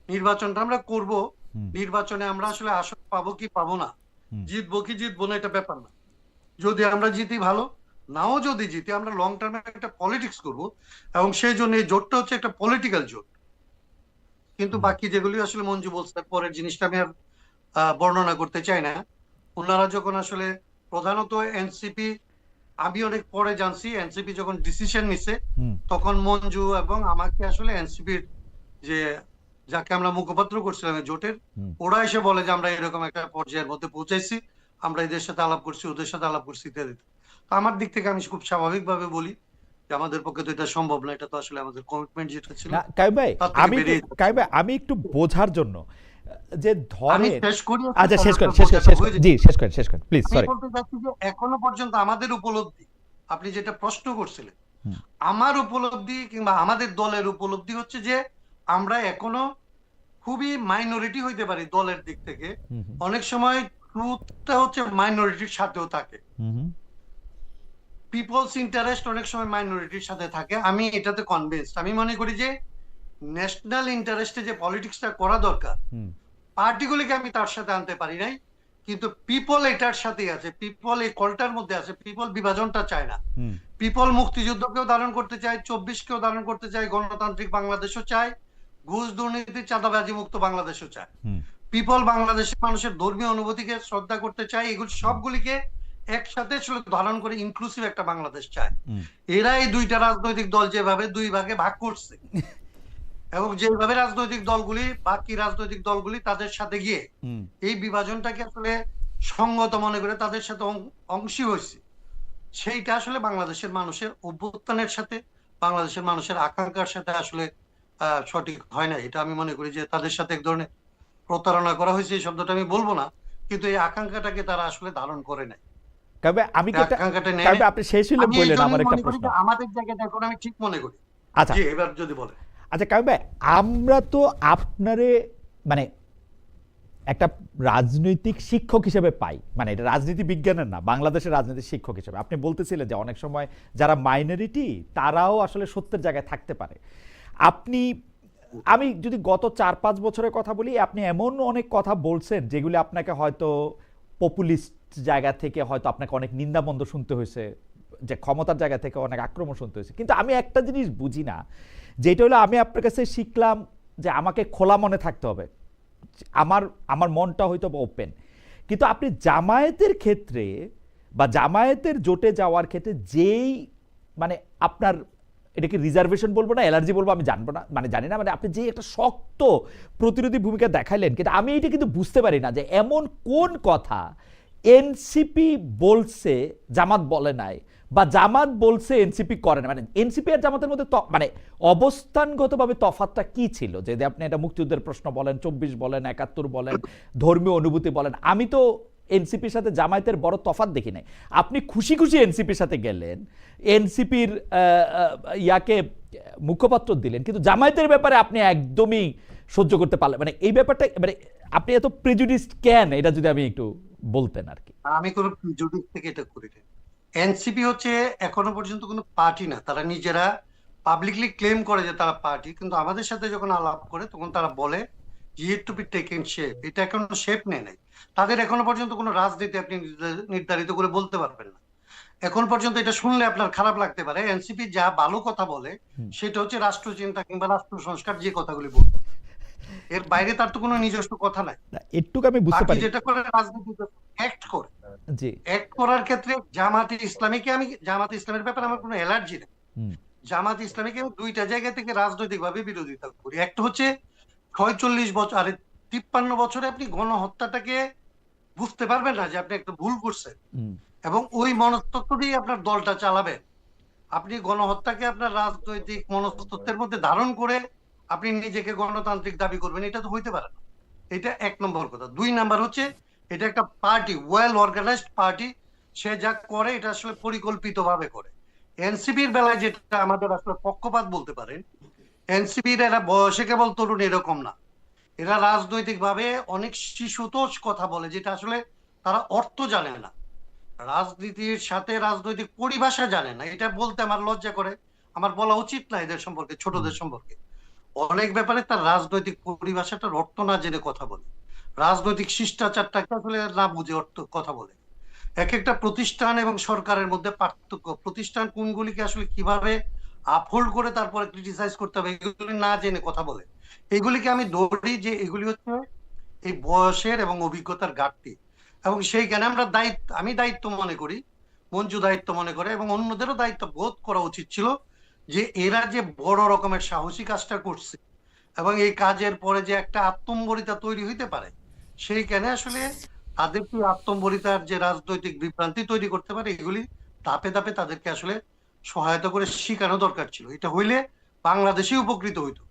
নির্বাচনটা আমরা করব হুম। নির্বাচনে আমরা আসলে আসন পাবো কি পাবো না, হুম। জিতবো কি জিতবো না, এটা ব্যাপার না। যদি আমরা জিতি ভালো, নাও যদি জিতি আমরা লং টার্মে একটা পলিটিক্স করব, এবং সেই জন্য এই জোটটা হচ্ছে একটা পলিটিক্যাল জোট। কিন্তু হুম। বাকি যেগুলি আসলে মঞ্জু বলছে পরের জিনিসটা আমি আর বর্ণনা করতে চাই না। ওনারা যখন আসলে প্রধানত এনসিপি, আমি অনেক পরে জানছি এনসিপি যখন ডিসিশন নিছে, হুম। তখন মঞ্জু এবং আমাকে আসলে এনসিপির যে যাকে আমরা মুখপাত্র করছিলাম এই জোটের, হুম। ওরা এসে বলে যে আমরা এরকম একটা পর্যায়ের মধ্যে পৌঁছাইছি, আমরা এদের সাথে আলাপ করছি, ওদের সাথে আলাপ করছি ইত্যাদি। তো আমার দিক থেকে আমি খুব স্বাভাবিকভাবে বলি যে আমাদের পক্ষে তো এটা সম্ভব না, এটা তো আসলে আমাদের কমিটমেন্ট যেটা ছিল না কাইয়ুম ভাই, তার থেকে আমি একটু বেরিয়ে যাচ্ছে। কাইয়ুম ভাই, আমি একটু বোঝার জন্য যে আমি ধরেন, শেষ করি, আচ্ছা শেষ করেন, আপনার বোঝাটা হয়ে যাবে। জি শেষ করেন প্লিজ, আমি সরি। বলতে চাচ্ছি যে এখনো পর্যন্ত আমাদের উপলব্ধি, আপনি যেটা প্রশ্ন করছিলেন, হুম। আমার উপলব্ধি কিংবা আমাদের দলের উপলব্ধি হচ্ছে যে আমরা এখনো খুবই মাইনরিটি হইতে পারি দলের দিক থেকে। হুম। অনেক সময় ট্রুথটা হচ্ছে মাইনরিটির সাথেও থাকে, হুম। পিপলস ইন্টারেস্ট অনেক সময় মাইনরিটির সাথে থাকে। আমি এটাতে কনভিন্সড। আমি মনে করি যে ন্যাশনাল ইন্টারেস্টে যে পলিটিক্সটা করা দরকার, হুম। পার্টিগুলিকে আমি তার সাথে আনতে পারি নাই, কিন্তু পিপল এটার সাথেই আছে, পিপল এই কলটার মধ্যে আছে, পিপল বিভাজনটা চায় না। হুম। পিপল মুক্তিযুদ্ধকেও ধারণ করতে চায়, 24কেও ধারণ করতে চায়, গণতান্ত্রিক বাংলাদেশও চায়, ঘুষ দুর্নীতি চাঁদাবাজি মুক্ত বাংলাদেশও চায়। হুম। পিপল বাংলাদেশের মানুষের ধর্মীয় অনুভূতিকে শ্রদ্ধা করতে চায়, এগুলো সবগুলিকে একসাথে ধারণ করে ইনক্লুসিভ একটা বাংলাদেশ চায়। হুম। এরা এই দুইটা রাজনৈতিক দল যেভাবে দুই ভাগে ভাগ করছে, এবং যেভাবে রাজনৈতিক দলগুলি বাকি রাজনৈতিক দলগুলি তাদের সাথে গিয়ে হুম। এই বিভাজনটাকে আসলে সঙ্গত মনে করে তাদের সাথে অংশী হয়েছে, সেইটা আসলে বাংলাদেশের মানুষের অভ্যুত্থানের সাথে, বাংলাদেশের মানুষের আকাঙ্ক্ষার সাথে আসলে সঠিক হয় না। এটা আমি মনে করি যে তাদের সাথে এক ধরনের প্রতারণা করা হয়েছে, এই শব্দটা আমি বলবো না, কিন্তু এই আকাঙ্ক্ষাটাকে তারা আসলে ধারণ করে নাই, কাইয়ুম ভাই, আমি কি এই একটা, আকাঙ্ক্ষাটা নেয় কাইয়ুম নাই। ভাই, আপনি শেষ হইলে আমি এই বললেন আমার জন্যই একটা মনে করি প্রশ্ন। যে আমাদের জায়গাটা এখন আমি ঠিক মনে করি। আচ্ছা জি, এবার যদি বলে। আচ্ছা কাইয়ুম ভাই, আমরা তো আপনারে মানে একটা রাজনৈতিক শিক্ষক হিসেবে পাই, মানে এটা রাজনীতি বিজ্ঞানের না, বাংলাদেশের রাজনীতির শিক্ষক হিসেবে আপনি বলতেছিলেন যে অনেক সময় যারা মাইনরিটি তারাও আসলে সত্যের জায়গায় থাকতে পারে। আপনি, আমি যদি গত 4-5 বছরের কথা বলি, আপনি এমন অনেক কথা বলছেন যেগুলি আপনাকে হয়তো পপুলিস্ট জায়গা থেকে হয়তো আপনাকে অনেক নিন্দামন্দ শুনতে হয়েছে, যে ক্ষমতার জায়গা থেকে অনেক আক্রমণ শুনতে হয়েছে। কিন্তু আমি একটা জিনিস বুঝি না, যেটা হলো আমি আপনার কাছে শিখলাম যে আমাকে খোলা মনে থাকতে হবে, আমার আমার মনটা হয়তো ওপেন। কিন্তু আপনি জামায়াতের ক্ষেত্রে বা জামায়াতের জোটে যাওয়ার ক্ষেত্রে যেই মানে আপনার, এটাকে রিজার্ভেশন বলবো না অ্যালার্জি বলবো আমি জানবো না, মানে জানি না, মানে আপনি যে একটা শক্ত প্রতিরোধী ভূমিকা দেখাইলেন, কিন্তু আমি এটা কিন্তু বুঝতে পারি না যে এমন কোন কথা এনসিপি বলছে জামাত বলে নাই, বা জামাত বলছে এনসিপি করে না। মানে এনসিপি আর জামাতের মধ্যে মানে অবস্থানগতভাবে তফাৎটা কি ছিল? যে আপনি এটা মুক্তিযুদ্ধের প্রশ্ন বলেন, 24 বলেন, 71 বলেন, ধর্মীয় অনুভূতি বলেন, আমি তো এনসিপির সাথে জামায়াতের বড় তফাৎ দেখি নাই। আপনি খুশি খুশি এনসিপির সাথে গেলেন, এনসিপির ইয়াকে মুখপাত্র দিলেন, কিন্তু জামায়াতের ব্যাপারে আপনি একদমই সহ্য করতে পারলেন, মানে এই ব্যাপারটা, মানে আপনি এত প্রেজুডিসড কেন, এটা যদি আমি একটু বলতেন আর কি। আমি কোনো প্রিজুডিস থেকে এটা করি না। এনসিপি হচ্ছে এখনো পর্যন্ত কোনো পার্টি না, তারা নিজেরা পাবলিকলি ক্লেম করে যে তারা পার্টি, কিন্তু আমাদের সাথে যখন আলাপ করে তখন তারা বলে ইট টু বি টেকেন শেপ, এটা এখনো শেপ নেয় নাই। তাদের এখনো পর্যন্ত কোনো রাজনীতি আপনি নির্ধারিত করে বলতে পারবেন না। এখন পর্যন্ত এটা শুনলে আপনার খারাপ লাগতে পারে, এনসিপি যা ভালো কথা বলে সেটা হচ্ছে রাষ্ট্রচিন্তা কিংবা রাষ্ট্র সংস্কার, যে কথাগুলি বলবে, এর বাইরে তার তো কোনো নিজস্ব কথা নাই। একটুকু আমি বুঝতে বাকি পারি। যেটা করে রাজনীতিতে অ্যাক্ট করে, জি। অ্যাক্ট করার ক্ষেত্রে জামাতে ইসলামীকে, আমি জামাতে ইসলামের ব্যাপারে আমার কোনো অ্যালার্জি নেই। জামাত ইসলামীকে আমি দুইটা জায়গা থেকে রাজনৈতিক ভাবে বিরোধিতা করি। একটা হচ্ছে 46 বছর, আরে 53 বছরে আপনি গণহত্যাটাকে বুঝতে পারবেন না যে আপনি একটা ভুল করছেন, এবং ওই মনস্তত্ব দিয়ে আপনার দলটা চালাবেন। আপনি গণহত্যাকে আপনার রাজনৈতিক মনস্তত্বের মধ্যে ধারণ করে আপনি নিজেকে গণতান্ত্রিক দাবি করবেন, এটা তো হইতে পারে না। এটা 1 নম্বর কথা। 2 নাম্বার হচ্ছে এটা একটা পার্টি, ওয়েল অর্গানাইজড পার্টি, সে যা করে এটা আসলে পরিকল্পিত ভাবে করে। এনসিপির বেলায় যেটা আমাদের আসলে পক্ষপাত বলতে পারেন, এনসিপির এরা বয়সে কেবল তরুণ এরকম না, এরা রাজনৈতিক ভাবে অনেক শিশুতোষ কথা বলে, যেটা আসলে তারা অর্থ জানে না, রাজনীতির সাথে রাজনৈতিক পরিভাষা জানে না। এটা বলতে আমার লজ্জা করে, আমার বলা উচিত না এদের সম্পর্কে, ছোটদের সম্পর্কে। অনেক ব্যাপারে তার রাজনৈতিক পরিভাষাটার অর্থ না জেনে কথা বলে। রাজনৈতিক শিষ্টাচারটাকে আসলে না বুঝে কথা বলে। এক একটা প্রতিষ্ঠান এবং সরকারের মধ্যে পার্থক্য, প্রতিষ্ঠান কোনগুলিকে আসলে কিভাবে আপহোল্ড করে তারপরে ক্রিটিসাইজ করতে হবে এগুলি না জেনে কথা বলে। এগুলিকে আমি ধরি যে এগুলি হচ্ছে এই বয়সের এবং অভিজ্ঞতার ঘাটতি, এবং সেইখানে আমি দায়িত্ব মনে করি, মঞ্জু দায়িত্ব মনে করে এবং অন্যদেরও দায়িত্ব বোধ করা উচিত ছিল যে এরা যে বড় রকমের সাহসী কাজটা করছে এবং এই কাজের পরে যে একটা আত্মম্বরিতা তৈরি হইতে পারে, সেইখানে আসলে তাদের কি আত্মম্বরিতার যে রাজনৈতিক বিভ্রান্তি তৈরি করতে পারে এগুলি ধাপে ধাপে তাদেরকে আসলে সহায়তা করে শিখানো দরকার ছিল। এটা হইলে বাংলাদেশই উপকৃত হইতো।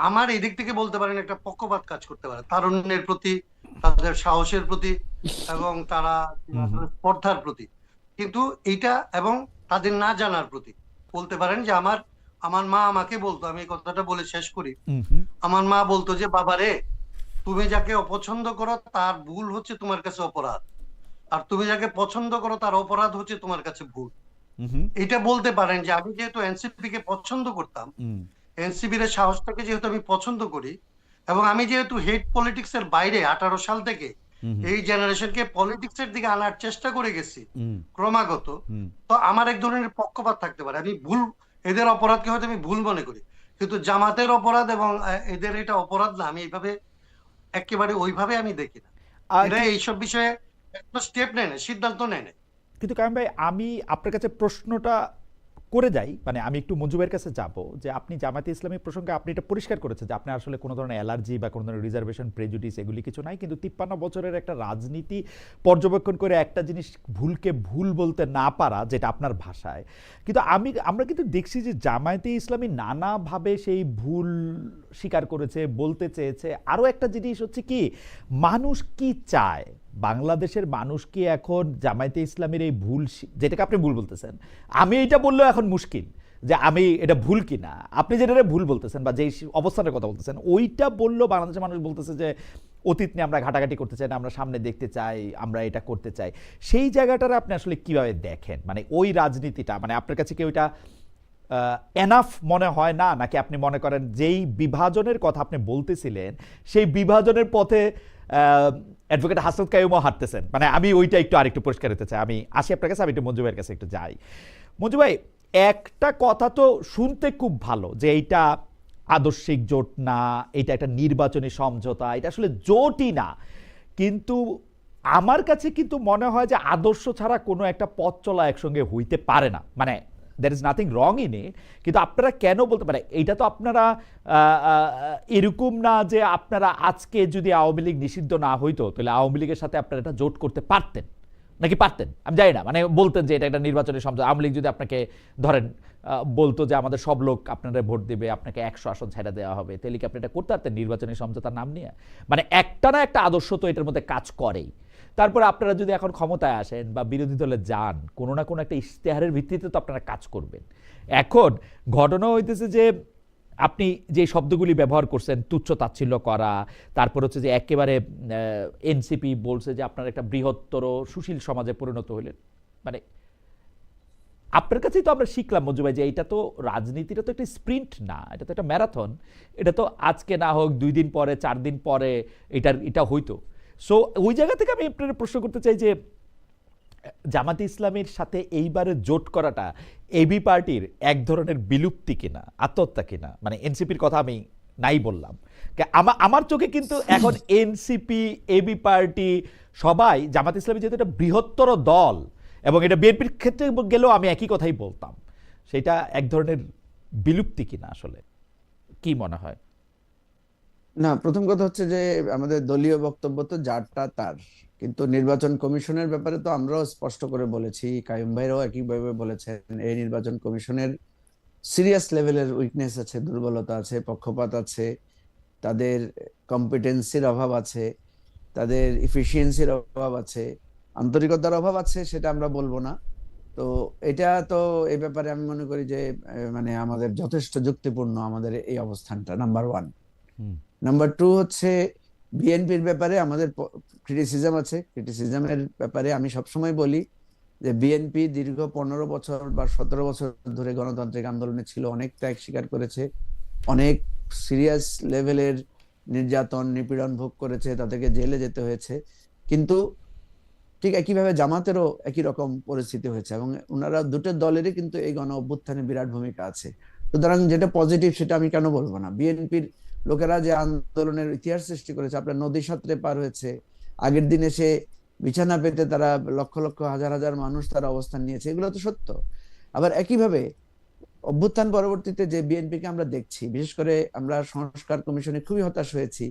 আমার এই দিক থেকে বলতে পারেন একটা পক্ষপাত কাজ করতে পারে তারুণ্যের প্রতি, তাদের সাহসের প্রতি এবং তারা স্পর্ধার প্রতি, কিন্তু এইটা এবং তাদের না জানার প্রতি বলতে পারেন যে আমার আমার মা আমাকে বলতো, আমি এই কথাটা বলে শেষ করি, আমার মা বলতো যে বাবারে, তুমি যাকে অপছন্দ করো তার ভুল হচ্ছে তোমার কাছে অপরাধ, আর তুমি যাকে পছন্দ করো তার অপরাধ হচ্ছে তোমার কাছে ভুল। এটা বলতে পারেন যে আমি যেহেতু এনসিপি কে পছন্দ করতাম, এনসিপির সাহসটাকে যেহেতু আমি পছন্দ করি, এবং আমি যেহেতু হেড পলিটিক্স এর বাইরে 18 সাল থেকে এই জেনারেশনকে পলিটিক্স এর দিকে আনার চেষ্টা করে গেছি ক্রমাগত, তো আমার এক ধরনের পক্ষপাত থাকতে পারে। আমি ভুল, এদের অপরাধকে হয়তো আমি ভুল মনে করি, কিন্তু জামাতের অপরাধ এবং এদের এটা অপরাধ না, আমি এইভাবে একেবারে ওইভাবে আমি দেখি না। এরা এইসব বিষয়ে একটা স্টেপ নেয় না, সিদ্ধান্ত নেয় না। কিন্তু কায়েম ভাই, আমি আপনার কাছে প্রশ্নটা করে যাই, মানে আমি একটু মঞ্জু ভাইয়ের কাছে যাব যে আপনি জামায়াতে ইসলামী প্রসঙ্গে আপনি এটা পরিষ্কার করেছেন যে আপনার আসলে কোনো ধরনের অ্যালার্জি বা কোনো ধরনের রিজার্ভেশন, প্রেজুডিস এগুলি কিছু নাই, কিন্তু 53 বছরের একটা রাজনীতি পর্যবেক্ষণ করে একটা জিনিস ভুলকে ভুল বলতে না পারা, যেটা আপনার ভাষায়, কিন্তু আমরা কিন্তু দেখছি যে জামায়াতে ইসলামী নানাভাবে সেই ভুল স্বীকার করেছে, বলতে চেয়েছে। আরও একটা জিনিস হচ্ছে কি, মানুষ কি চায়, বাংলাদেশের মানুষ কি এখন জামায়াতে ইসলামের এই ভুল, যেটাকে আপনি ভুল বলতেছেন, আমি এটা বললেও এখন মুশকিল যে আমি এটা ভুল কিনা, আপনি যেটা ভুল বলতেছেন বা যেই অবস্থানের কথা বলতেছেন ওইটা বললেও বাংলাদেশের মানুষ বলতেছে যে অতীত নিয়ে আমরা ঘাটাঘাটি করতে চাই না, আমরা সামনে দেখতে চাই, আমরা এটা করতে চাই। সেই জায়গাটার আপনি আসলে কিভাবে দেখেন, মানে ওই রাজনীতিটা, মানে আপনার কাছে কি ওইটা এনাফ মনে হয় না, নাকি আপনি মনে করেন যেই বিভাজনের কথা আপনি বলতেছিলেন সেই বিভাজনের পথে অ্যাডভোকেট হাসনাত কাইয়ুমও হাঁটতেছেন? মানে আমি ওইটা একটু আরেকটু পরিষ্কার হতে চাই। আমি আসি আপনার কাছে, আমি একটু মঞ্জু ভাইয়ের কাছে একটু যাই। মঞ্জু ভাই, একটা কথা তো শুনতে খুব ভালো যে এইটা আদর্শিক জোট না, এটা একটা নির্বাচনী সমঝোতা, এটা আসলে জোটই না, কিন্তু আমার কাছে কিন্তু মনে হয় যে আদর্শ ছাড়া কোনো একটা পথ চলা একসঙ্গে হইতে পারে না, মানে there is nothing wrong in it. কিন্তু আপনারা কেন বলতে পারে এইটা? তো আপনারা এরকম না যে আপনারা আজকে যদি আওয়ামী লীগ নিষিদ্ধ না হইতো তাহলে আওয়ামী লীগের সাথে আপনারা এটা জোট করতে পারতেন, নাকি পারতেন আমি জানি না, মানে বলতেন যে এটা একটা নির্বাচনী সমঝোতা। আওয়ামী লীগ যদি আপনাকে ধরেন বলতো যে আমাদের সব লোক আপনারা ভোট দেবে, আপনাকে 100 আসন ছেড়ে দেওয়া হবে, তাহলে কি আপনি এটা করতে পারতেন নির্বাচনী সমঝোতার নাম নিয়ে? মানে একটা না একটা আদর্শ তো এটার মধ্যে কাজ করেই। তারপরে আপনারা যদি এখন ক্ষমতায় আসেন বা বিরোধী দলে যান, কোনো না কোনো একটা ইশতেহারের ভিত্তিতে তো আপনারা কাজ করবেন। এখন ঘটনা হইতেছে যে আপনি যে শব্দগুলি ব্যবহার করছেন, তুচ্ছ তাচ্ছিল্য করা, তারপর হচ্ছে যে একেবারে এনসিপি বলছে যে আপনার একটা বৃহত্তর সুশীল সমাজে পরিণত হইলেন, মানে আপনার কাছেই তো আমরা শিখলাম মঞ্জু ভাই যে এইটা তো রাজনীতিটা তো একটা স্প্রিন্ট না, এটা তো একটা ম্যারাথন। এটা তো আজকে না হোক 2 দিন পরে 4 দিন পরে এটা হইতো। সো ওই জায়গা থেকে আমি আপনার প্রশ্ন করতে চাই যে জামাতে ইসলামের সাথে এইবারে জোট করাটা এবি পার্টির এক ধরনের বিলুপ্তি কিনা, আত্মহত্যা কিনা? মানে এনসিপির কথা আমি নাই বললাম, আমার চোখে কিন্তু এখন এনসিপি, এবি পার্টি সবাই, জামাত ইসলামী যেহেতু একটা বৃহত্তর দল এবং এটা বিএনপির ক্ষেত্রে গেলেও আমি একই কথাই বলতাম, সেটা এক ধরনের বিলুপ্তি কিনা আসলে কি মনে হয়? না, প্রথম কথা হচ্ছে যে আমাদের দলীয় বক্তব্য তো যারটা তার, কিন্তু নির্বাচন কমিশনের ব্যাপারে তো আমরাও স্পষ্ট করে বলেছি, কাইয়ুম ভাইরাও একইভাবে বলেছেন, এই নির্বাচন কমিশনের সিরিয়াস লেভেলের উইকনেস আছে, দুর্বলতা আছে, পক্ষপাত আছে, তাদের কম্পিটেন্সির অভাব আছে, তাদের ইফিসিয়েন্সির অভাব আছে, আন্তরিকতার অভাব আছে, সেটা আমরা বলবো না। তো এটা তো এই ব্যাপারে আমি মনে করি যে মানে আমাদের যথেষ্ট যুক্তিপূর্ণ আমাদের এই অবস্থানটা, নাম্বার 1। নাম্বার 2 হচ্ছে বিএনপির ব্যাপারে আমাদের ক্রিটিসিজম আছে। ক্রিটিসিজমের ব্যাপারে আমি সবসময় বলি যে বিএনপি দীর্ঘ 15 বছর বা 17 বছর ধরে গণতান্ত্রিক আন্দোলনে ছিল, অনেক ত্যাগ স্বীকার করেছে, অনেক সিরিয়াস লেভেলের নির্যাতন নিপীড়ন ভোগ করেছে, তাদেরকে জেলে যেতে হয়েছে, কিন্তু ঠিক একইভাবে জামাতেরও একই রকম পরিস্থিতি হয়েছে, এবং ওনারা দুটো দলেরই কিন্তু এই গণ অভ্যুত্থানে বিরাট ভূমিকা আছে। সুতরাং যেটা পজিটিভ সেটা আমি কেন বলবো না? বিএনপির লোকেরা যে আন্দোলনের ইতিহাস সৃষ্টি করেছে, আপনার নদী সাঁতরে পার হয়েছে, আগের দিন এসে বিছানা পেতে তারা লক্ষ লক্ষ হাজার হাজার মানুষ তারা অবস্থান নিয়েছে, এগুলো তো সত্য। আবার একইভাবে অভ্যুত্থান পরবর্তীতে যে বিএনপিকে আমরা দেখছি, বিশেষ করে আমরা সংস্কার কমিশনে খুবই হতাশ হয়েছি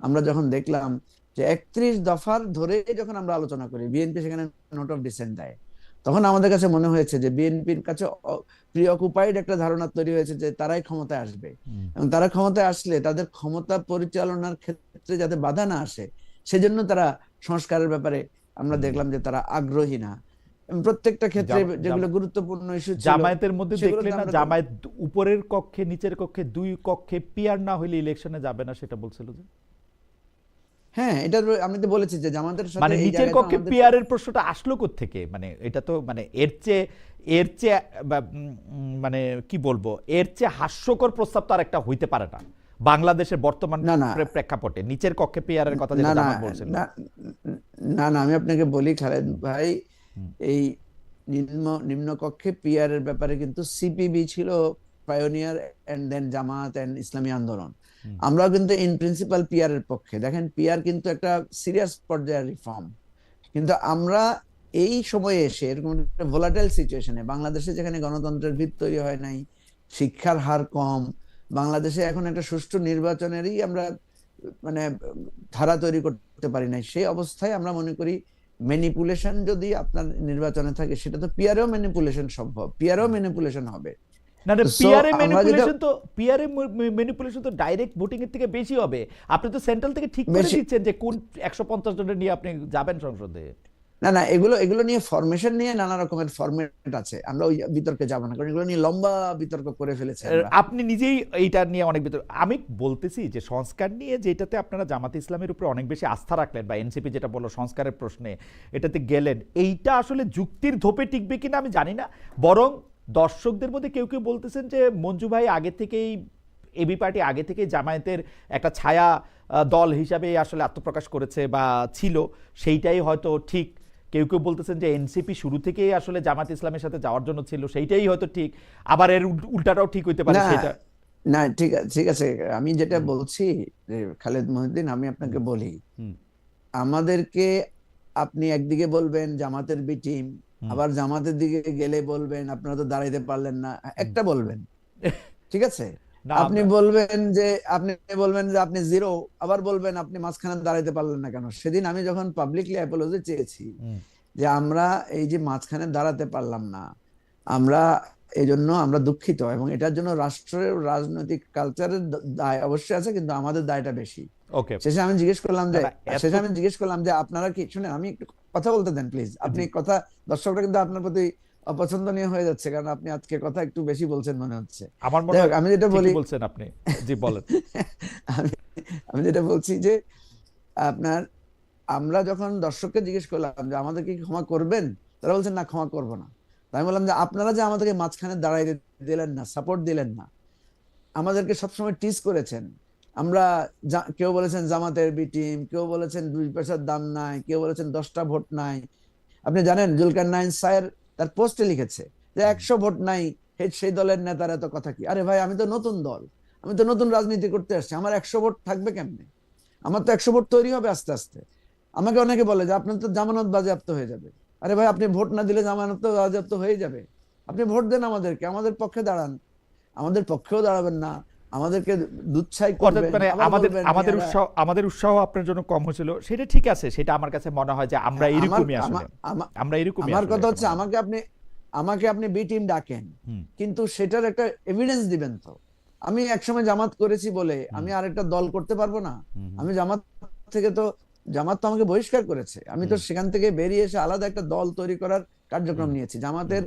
আমরা যখন দেখলাম যে 31 দফার ধরে যখন আমরা আলোচনা করি, বিএনপি সেখানে নোট অফ ডিসেন্ট দেয়, তখন আমাদের কাছে মনে হয়েছে যে বিএনপির কাছে প্রিঅকুপাইড একটা ধারণা তৈরি হয়েছে যে তারাই ক্ষমতায় আসবে, এবং তারা ক্ষমতায় আসলে তাদের ক্ষমতা পরিচালনার ক্ষেত্রে যাতে বাধা না আসে সেজন্য তারা সংস্কারের ব্যাপারে আমরা দেখলাম যে তারা আগ্রহী না। এবং প্রত্যেকটা ক্ষেত্রে যেগুলো গুরুত্বপূর্ণ ইস্যু ছিল জামায়াতের মধ্যে সেগুলোতে দেখলেন না, আমরা জামায়াত উপরের কক্ষে নিচের কক্ষে দুই কক্ষে পিয়ার না হইলে ইলেকশনে যাবে না, সেটা বলছিল যে হ্যাঁ, এটা আমি তো বলেছি যে জামাতের সাথে মানে এই নিচের জায়গায় তো কক্ষে আমাদের পিয়ারের প্রশ্নটা আসলো কোত্থেকে? মানে এটা তো মানে এর চেয়ে মানে কি বলবো, এর চেয়ে হাস্যকর প্রস্তাব তো আর একটা হইতে পারে না বাংলাদেশের বর্তমান না না প্রেক্ষাপটে। নিচের কক্ষে পিয়ারের কথা না যেটা না জামাত বলছিল। না না না আমি আপনাকে বলি খালেদ ভাই, হুম, এই নিম্ন কক্ষে পিআর এর ব্যাপারে কিন্তু সিপিবি ছিল pioneer, and then Jamaat and Islami Andolan. হুম, আমরাও কিন্তু ইন প্রিন্সিপাল পিআর এর পক্ষে। দেখেন, পিআর কিন্তু একটা সিরিয়াস পর্যায়ের রিফর্ম, কিন্তু আমরা এই সময়ে এসে এরকম একটা ভোলাটাইল সিচুয়েশনে, বাংলাদেশে যেখানে গণতন্ত্রের ভিত তৈরি হয় নাই, শিক্ষার হার কম, বাংলাদেশে এখন একটা সুষ্ঠু নির্বাচনেরই আমরা মানে ধারা তৈরি করতে পারি নাই, সেই অবস্থায় আমরা মনে করি ম্যানিপুলেশন যদি আপনার নির্বাচনে থাকে, সেটা তো পিয়ারেও ম্যানিপুলেশন সম্ভব, পিয়ারেও হুম। ম্যানিপুলেশন হবে। না না, সো আমরা যেটা পিয়ারে ম্যানিপুলেশন তো ডাইরেক্ট ভোটিং এর থেকে বেশি হবে। আপনি তো সেন্ট্রাল থেকে ঠিক করে বেশি, দিচ্ছেন যে কোন 150 জনের নিয়ে আপনি যাবেন সংসদে। না না, এগুলো নিয়ে ফরমেশন নিয়ে নানা রকমের ফরম্যাট আছে, আমরা ওই বিতর্কে যাব না, কারণ এগুলো নিয়ে লম্বা বিতর্ক করে ফেলেছি আমরা। আপনি নিজেই এইটা নিয়ে অনেক ভিতর, আমি বলতেছি যে সংস্কার নিয়ে যেটাতে আপনারা জামাতে ইসলামের উপরে অনেক বেশি আস্থা রাখলেন বা এনসিপি যেটা বললো সংস্কারের প্রশ্নে এটাতে গেলেন, এইটা আসলে যুক্তির ধোপে টিকবে কিনা আমি জানি না। বরং দর্শকদের মধ্যে কেউ কেউ বলতেছেন যে মঞ্জু ভাই আগে থেকেই, এবি পার্টি আগে থেকেই জামায়াতের একটা ছায়া দল হিসাবে আসলে আত্মপ্রকাশ করেছে বা ছিল, সেইটাই হয়তো ঠিক। কেউ কেউ বলতেছেন যে এনসিপি শুরু থেকেই আসলে জামাত ইসলামের সাথে যাওয়ার জন্য ছিল, সেইটাই হয়তো ঠিক। আবার এর উল্টাটাও ঠিক হইতে পারে না সেটা। না, ঠিক আছে ঠিক আছে, আমি যেটা বলছি যে খালেদ মহিউদ্দিন, আমি আপনাকে বলি, হুম, আমাদেরকে আপনি একদিকে বলবেন জামাতের বি টিম, হুম, আবার জামাতের দিকে গেলে বলবেন আপনারা তো দাঁড়াইতে পারলেন না, হুম। একটা বলবেন, ঠিক আছে? না আপনি বলবেন যে আপনি জিরো, আবার বলবেন আপনি মাঝখানে দাঁড়াইতে পারলেন না কেন। সেদিন আমি যখন পাবলিকলি অ্যাপোলজি চেয়েছি হুম, যে আমরা এই যে মাঝখানে দাঁড়াতে পারলাম না, আমরা এই জন্য আমরা দুঃখিত, এবং এটার জন্য রাষ্ট্রের রাজনৈতিক কালচারের দায় অবশ্যই আছে, কিন্তু আমাদের দায়টা বেশি। ওকে। শেষে আমি জিজ্ঞেস করলাম না যে না, এত আপনারা কি শুনেন, আমি একটু কথা বলতে দেন প্লিজ, আপনি জি, কথা, দর্শকরা কিন্তু আপনার প্রতি অপছন্দনীয় হয়ে যাচ্ছে, কারণ আপনি আজকে কথা একটু বেশি বলছেন মনে হচ্ছে। আমার মনে যাই হয় হোক, আমি যেটা বলি ঠিকই বলছেন আপনি। জি বলেন। আমি আমি যেটা বলছি যে আপনার, আমরা যখন দর্শককে জিজ্ঞেস করলাম যে আমাদেরকে কি ক্ষমা করবেন, তারা বলছেন না, ক্ষমা করব না। তাই আমি বললাম যে আপনারা যে আমাদেরকে মাঝখানে দাঁড়াই দিলেন না, সাপোর্ট দিলেন না, আমাদেরকে সবসময় টিজ করেছেন, আমরা কেউ বলেছেন জামাতের বি টিম, কেউ বলেছেন 2 পয়সার দাম নাই, কেউ বলেছেন 10টা ভোট নাই। আপনি জানেন জুলকারনাইন স্যার তার পোস্টে লিখেছে যে 100 ভোট নাই, সেই দলের নেতার এত কথা কি? আরে ভাই, আমি তো নতুন দল, আমি তো নতুন রাজনীতি করতে আসছি, আমার 100 ভোট থাকবে কেমনে? আমার তো 100 ভোট তৈরি হবে আস্তে আস্তে। আমাকে অনেকে বলে যে আপনার তো জামানত বাজেয়াপ্ত হয়ে যাবে। আরে ভাই, আপনি ভোট না দিলে জামানত তো বাজেয়াপ্ত হয়ে যাবে। আপনি ভোট দেন আমাদেরকে, আমাদের পক্ষে দাঁড়ান। আমাদের পক্ষেও দাঁড়াবেন না, আমাদেরকে দুচ্ছাই অর্থাৎ করবেন, মানে আবার আমাদের বলবেন আমাদের মিয়ারা। উৎসাহ আমাদের উৎসাহ আপনার জন্য কম হয়েছিল, সেটা ঠিক আছে। সেটা আমার কাছে মনে হয় যে আমরা হ্যাঁ, এরকমই আসলে, আমরা এরকমই আমার আসলে কথা এটা হচ্ছে, মনে হয়। আমাকে আপনি বি টিম ডাকেন, হুম, কিন্তু সেটার একটা এভিডেন্স দিবেন তো। আমি একসময় জামাত করেছি বলে হুম, আমি আরেকটা দল করতে পারবো না? হুম, হুম, আমি জামাত থেকে তো, জামাত তো আমাকে বহিষ্কার করেছে, আমি তো হুম, সেখান থেকে বেরিয়ে এসে আলাদা একটা দল তৈরি করার কার্যক্রম হুম, নিয়েছি। হুম, জামাতের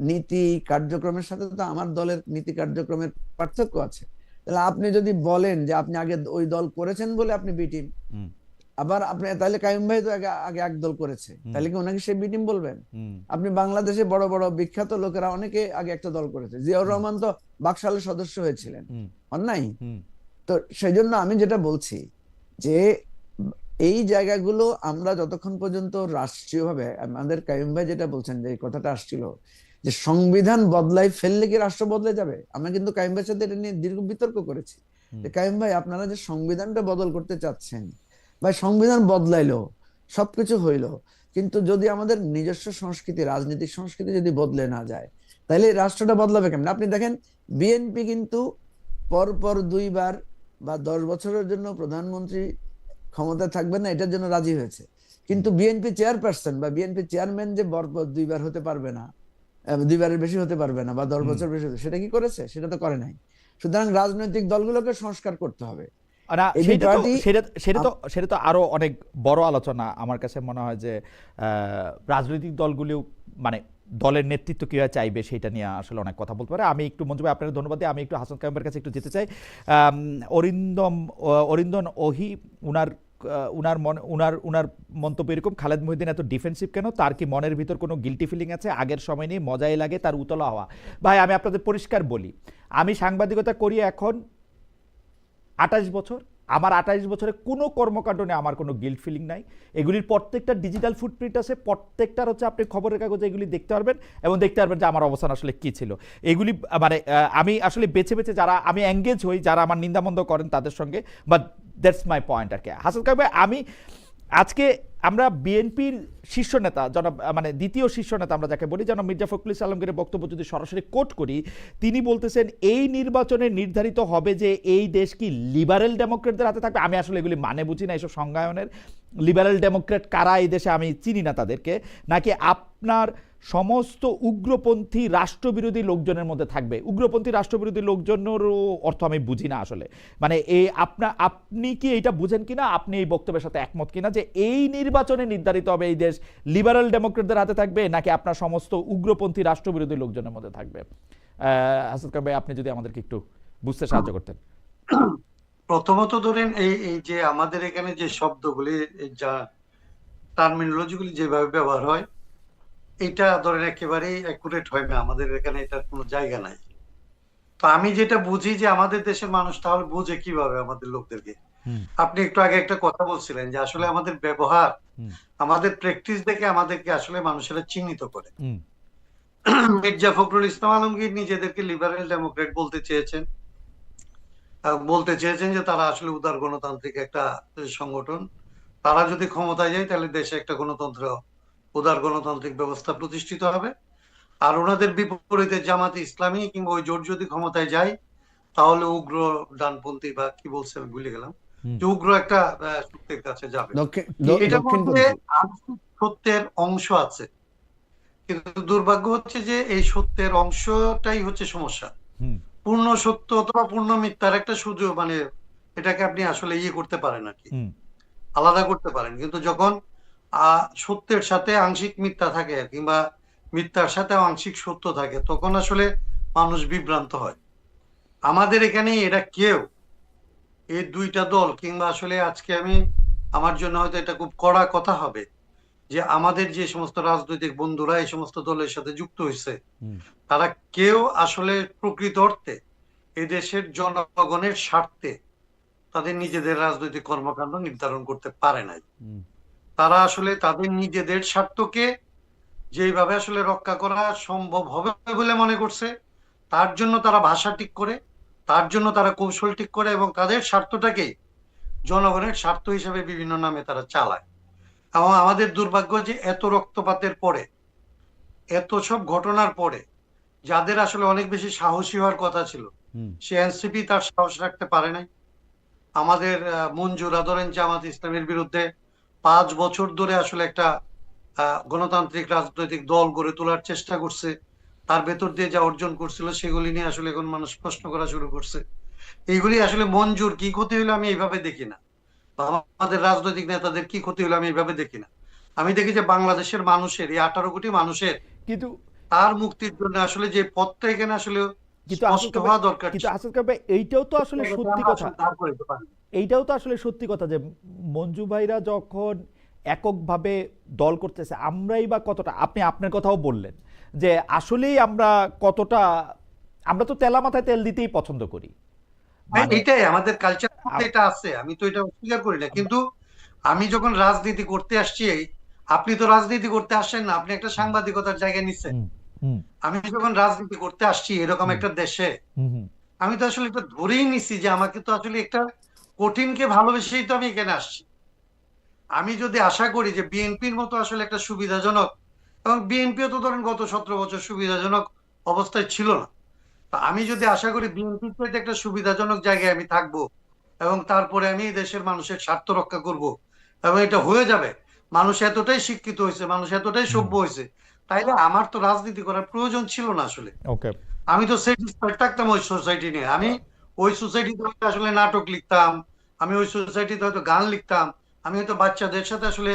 নীতি কার্যক্রমের সাথে তো আমার দলের নীতি কার্যক্রমের পার্থক্য আছে। তাহলে আপনি যদি বলেন যে আপনি আগে ওই দল করেছেন বলে আপনি বি টিম, হুম, আবার আপনি তাহলে কাইম ভাই তো আগে আগে এক দল করেছে, হুম, তাহলে কি ওনাকে সেই বি টিম বলবেন? হুম, আপনি বাংলাদেশে বড় বড় বিখ্যাত লোকেরা অনেকে আগে একটা দল করেছে, জিয়াউর হুম, রহমান তো বাকশালের সদস্য হয়েছিলেন, হুম, হন নাই? হুম, তো সেই জন্য আমি যেটা বলছি যে এই জায়গাগুলো আমরা যতক্ষণ পর্যন্ত রাষ্ট্রীয়ভাবে, আমাদের কাইয়ুম ভাই যেটা বলছেন যে এই কথাটা আসছিল যে সংবিধান বদলাই ফেললে কি রাষ্ট্র বদলে যাবে, আমরা কিন্তু কাইয়ুম ভাইয়ের সাথে এটা নিয়ে দীর্ঘ বিতর্ক করেছি যে কাইয়ুম ভাই আপনারা যে সংবিধানটা বদল করতে চাচ্ছেন, ভাই সংবিধান বদলাইলো, সবকিছু হইলো, কিন্তু যদি আমাদের নিজস্ব সংস্কৃতি, রাজনৈতিক সংস্কৃতি যদি বদলে না যায়, তাহলে এই রাষ্ট্রটা বদলাবে কেমন? আপনি দেখেন বিএনপি কিন্তু পরপর 2বার বা 10 বছরের জন্য প্রধানমন্ত্রী ক্ষমতা থাকবে না এটার জন্য রাজি হয়েছে, কিন্তু বিএনপি চেয়ারপারসন বা বিএনপি চেয়ারম্যান যে পরপর 2বার হতে পারবে না, 2বারের বেশি হতে পারবে না বা 10 বছর বেশি সেটা কি করেছে? সেটা তো করে নাই। সুতরাং রাজনৈতিক দলগুলোকে সংস্কার করতে হবে। না, এবি পার্টি সেটা তো আরো অনেক বড় আলোচনা। আমার কাছে মনে হয় যে রাজনৈতিক দলগুলিও মানে দলের নেতৃত্ব কিভাবে চাইবে সেটা নিয়ে আসলে অনেক কথা বলতে পারে। আমি একটু মঞ্জু ভাই আপনাকে ধন্যবাদ দিই। আমি একটু হাসান কাইয়ুমের কাছে একটু যেতে চাই। অরিন্দম ওহি উনার মন্তব্য এরকম, খালেদ মহিউদ্দিন এত ডিফেন্সিভ কেন? তার কি মনের ভিতর কোনো গিল্টি ফিলিং আছে? আগের সময় নেই, মজাই লাগে তার উতলা হওয়া। ভাই আমি আপনাদের পরিষ্কার বলি, আমি সাংবাদিকতা করি এখন 28 বছর। আমার 28 বছরে কোনো কর্মকাণ্ড নিয়ে আমার কোনো গিল্ট ফিলিং নাই। এগুলির প্রত্যেকটা ডিজিটাল ফুটপ্রিন্ট আছে, প্রত্যেকটার হচ্ছে আপনি খবরের কাগজে এগুলি দেখতে পারবেন এবং দেখতে পারবেন যে আমার অবস্থান আসলে কী ছিল। এগুলি মানে আমি আসলে বেছে বেছে যারা আমি এঙ্গেজ হই, যারা আমার নিন্দামন্দ করেন তাদের সঙ্গে, বাট দ্যাটস মাই পয়েন্ট আর কি। হাসান কাইয়ুম ভাই, আমি আজকে আমরা বিএনপির শীর্ষ নেতা জনাব মানে দ্বিতীয় শীর্ষ নেতা আমরা যাকে বলি জনাব মির্জা ফখরুল ইসলাম আলমগীরের বক্তব্য যদি সরাসরি কোট করি, তিনি বলতেছেন এই নির্বাচনে নির্ধারিত হবে যে এই দেশ কি লিবারেল ডেমোক্রেটদের হাতে থাকবে। আমি আসলে এগুলি মানে বুঝি না এইসব সংজ্ঞায়নের। লিবারেল ডেমোক্রেট কারা এই দেশে আমি চিনি না তাদেরকে, নাকি আপনার সমস্ত উগ্রপন্থী রাষ্ট্রবিরোধী লোকজনের মধ্যে থাকবে। উগ্রপন্থী রাষ্ট্রবিরোধী লোকজনেরও অর্থ আমি বুঝি না আসলে। মানে এই আপনি কি এইটা বুঝেন কিনা, আপনি এই বক্তব্যের সাথে একমত কিনা যে এই নির্বাচনে নির্ধারিত হবে এই দেশ লিবারেল ডেমোক্রেটদের হাতে থাকবে, নাকি আপনার সমস্ত উগ্রপন্থী রাষ্ট্রবিরোধী লোকজনের মধ্যে থাকবে? হাসান কাইয়ুম ভাই, আপনি যদি আমাদেরকে একটু বুঝতে সাহায্য করতেন। প্রথমত ধরেন এই যে আমাদের এখানে যে শব্দগুলি, যা টার্মিনোলজিগুলি যেভাবে ব্যবহার হয়, এটা ধরেন একেবারেই অ্যাকুরেট হয় না। আমাদের এখানে এটার কোনো জায়গা নাই। তো আমি যেটা বুঝি যে আমাদের দেশের মানুষ তাহলে বুঝে কিভাবে আমাদের লোকদেরকে। আপনি একটু আগে একটা কথা বলছিলেন যে আসলে আমাদের ব্যবহার, আমাদের প্র্যাকটিস দেখে আমাদেরকে আসলে মানুষেরা চিহ্নিত করে। মির্জা ফখরুল ইসলাম আলমগীর নিজেদেরকে লিবারেল ডেমোক্রেট বলতে চেয়েছেন যে তারা আসলে উদার গণতান্ত্রিক একটা সংগঠন। তারা যদি ক্ষমতায় যায় তাহলে দেশে একটা উদার গণতান্ত্রিক ব্যবস্থা প্রতিষ্ঠিত হবে। আর ওনাদের বিপরীতে জামাতে ইসলামী কিংবা ওই জোট যদি ক্ষমতায় যায় তাহলে উগ্র ডানপন্থী বা কি বলছে আমি ভুলে গেলাম, যে উগ্র একটা শক্তির কাছে যাবে। এটার মধ্যে আংশিক সত্যের অংশ আছে, কিন্তু দুর্ভাগ্য হচ্ছে যে এই সত্যের অংশটাই হচ্ছে সমস্যা। পূর্ণ সত্য অথবা পূর্ণ মিথ্যার একটা সুযোগ, মানে এটাকে আপনি আসলে করতে পারেন আর কি, আলাদা করতে পারেন। কিন্তু যখন সত্যের সাথে আংশিক মিথ্যা থাকে কিংবা মিথ্যার সাথে আংশিক সত্য থাকে, তখন আসলে মানুষ বিভ্রান্ত হয়। আমাদের এখানে এরা কেউ এই দুইটা দল কিংবা আসলে আজকে আমার জন্য হয়তো এটা খুব কড়া কথা হবে যে আমাদের যে সমস্ত রাজনৈতিক বন্ধুরা এই সমস্ত দলের সাথে যুক্ত হয়েছে, তারা কেউ আসলে প্রকৃত অর্থে এই দেশের জনগণের স্বার্থে তাদের নিজেদের রাজনৈতিক কর্মকাণ্ড নির্ধারণ করতে পারে নাই। তারা আসলে তাদের নিজেদের স্বার্থকে যেভাবে আসলে রক্ষা করা সম্ভব হবে বলে মনে করছে, তার জন্য তারা ভাষা ঠিক করে, তার জন্য তারা কৌশল ঠিক করে এবং তাদের স্বার্থটাকে জনগণের স্বার্থ হিসেবে বিভিন্ন নামে তারা চালায়। এবং আমাদের দুর্ভাগ্য যে এত রক্তপাতের পরে, এত সব ঘটনার পরে যাদের আসলে অনেক বেশি সাহসী হওয়ার কথা ছিল, সে এনসিপি তার সাহস রাখতে পারে নাই। আমাদের মঞ্জুরা ধরেন জামাত ইসলামের বিরুদ্ধে 5 বছর ধরে আসলে একটা গণতান্ত্রিক রাজনৈতিক দল গড়ে তোলার চেষ্টা করছে। তার ভেতর দিয়ে যা অর্জন করছিল সেগুলি নিয়ে আসলে এখন মানুষ প্রশ্ন করা শুরু করছে। এইগুলি আসলে মঞ্জুর কি ক্ষতি হলো আমি এইভাবে দেখি না, বা আমাদের রাজনৈতিক নেতাদের কি ক্ষতি হলো আমি এইভাবে দেখি না। আমি দেখি যে বাংলাদেশের মানুষের, এই 18 কোটি মানুষের কিন্তু তার মুক্তির জন্য আসলে যে পথটা এখানে আসলে স্পষ্ট হওয়া দরকার। কিন্তু আসল ভাই, এইটাও তো আসলে সত্যি কথা, এইটাও তো আসলে সত্যি কথা যে মঞ্জু ভাইরা যখন এককভাবে দল করতেছে, আমরাই বা কতটা, আপনি আপনার কথাও বললেন যে আসলেই আমরা কতটা, আমরা তো তেলা মাথায় তেল দিতেই পছন্দ করি। মানে এটাই আমাদের কালচারের মধ্যে আপ- এটা আছে, আমি তো এটা অস্বীকার করি না, কিন্তু আমি যখন রাজনীতি করতে আসছি, আপনি তো রাজনীতি করতে আসছেন না, আপনি একটা হুম সাংবাদিকতার জায়গায় নিচ্ছেন। হুম হুম আমি যখন রাজনীতি করতে আসছি এরকম হুম একটা দেশে, হুম হুম, আমি তো আসলে এটা ধরেই নিছি যে আমাকে তো আসলে একটা কঠিনকে ভালোবেসেই তো আমি এখানে আসছি। আমি যদি আশা করি যে বিএনপির মতো আসলে একটা সুবিধাজনক, এবং বিএনপিও তো ধরেন গত 17 বছর সুবিধাজনক অবস্থায় ছিল না, তা আমি যদি আশা করি বিএনপির চাইতে একটা সুবিধাজনক জায়গায় আমি থাকবো, এবং তারপরে আমি এই দেশের মানুষের স্বার্থ রক্ষা করব, এবং এটা হয়ে যাবে, মানুষ এতটাই শিক্ষিত হয়েছে, মানুষ এতটাই হুম, সভ্য হয়েছে, তাইলে আমার তো রাজনীতি করার প্রয়োজন ছিল না আসলে। ওকে আমি তো স্যাটিসফাইড থাকতাম ওই সোসাইটি নিয়ে। আমি ওই সোসাইটিতে হয়তো আসলে নাটক লিখতাম, আমি ওই সোসাইটিতে হয়তো গান লিখতাম, আমি হয়তো বাচ্চাদের সাথে আসলে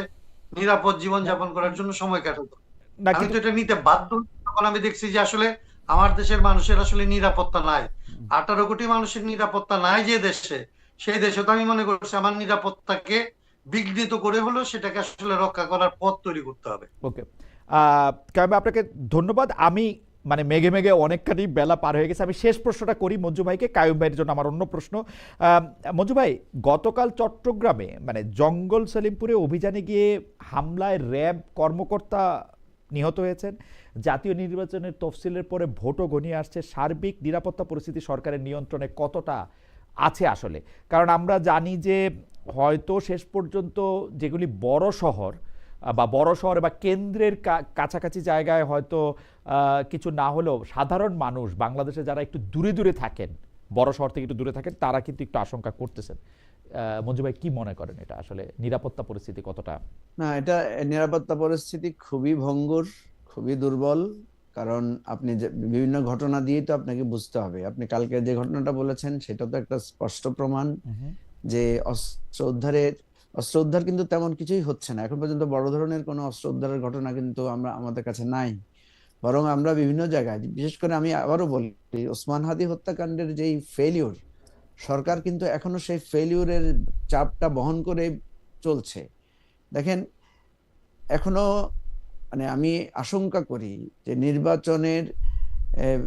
নিরাপদ জীবনযাপন করার জন্য সময় কাটাতাম। না আমি কিন্তু তো এটা নিতে বাধ্য হই যখন আমি দেখছি যে আসলে আমার দেশের মানুষের আসলে নিরাপত্তা নাই। 18 কোটি মানুষের নিরাপত্তা নাই যে দেশে, সেই দেশে তো আমি মনে করছি আমার নিরাপত্তাকে বিঘ্নিত করে হলেও সেটাকে আসলে রক্ষা করার পথ তৈরি করতে হবে। ওকে কাইম ভাই, আপনাকে ধন্যবাদ। আমি মানে মেঘে মেঘে অনেকখানি বেলা পার হয়ে গেছে, আমি শেষ প্রশ্নটা করি মঞ্জু ভাইকে, কাইম ভাইয়ের জন্য আমার অন্য প্রশ্ন। মঞ্জু ভাই, গতকাল চট্টগ্রামে মানে জঙ্গল সেলিমপুরে অভিযানে গিয়ে হামলায় র্যাব কর্মকর্তা নিহত হয়েছেন। জাতীয় নির্বাচনের তফসিলের পরে ভোটও ঘনিয়ে আসছে, সার্বিক নিরাপত্তা পরিস্থিতি সরকারের নিয়ন্ত্রণে কতটা আছে আসলে? কারণ আমরা জানি যে হয়তো শেষ পর্যন্ত যেগুলি বড় শহর বা বড় শহরে বা কেন্দ্রের কাছাকাছি জায়গায় হয়তো কিছু না হলেও সাধারণ মানুষ বাংলাদেশে যারা একটু দূরে দূরে থাকেন, বড় শহর থেকে একটু দূরে থাকেন, তারা কিন্তু একটু আশঙ্কা করতেছেন। মঞ্জু ভাই কি মনে করেন, এটা আসলে নিরাপত্তা পরিস্থিতি কতটা? না, এটা নিরাপত্তা পরিস্থিতি খুবই ভঙ্গুর, খুবই দুর্বল। কারণ আপনি যে বিভিন্ন ঘটনা দিয়ে তো আপনাকে বুঝতে হবে। আপনি কালকে যে ঘটনাটা বলেছেন সেটা তো একটা স্পষ্ট প্রমাণ হুম যে অস্ত্র উদ্ধার কিন্তু তেমন কিছুই হচ্ছে না এখন পর্যন্ত। বড় ধরনের কোনো অস্ত্র উদ্ধারের ঘটনা কিন্তু আমাদের কাছে নাই। বরং আমরা বিভিন্ন জায়গায়, বিশেষ করে আমি আবারও বলি, ওসমান হাদি হত্যাকাণ্ডের যেই ফেলিউর, সরকার কিন্তু এখনো সেই ফেলিউরের চাপটা বহন করে চলছে। দেখেন, এখনো মানে আমি আশঙ্কা করি যে নির্বাচনের আহ,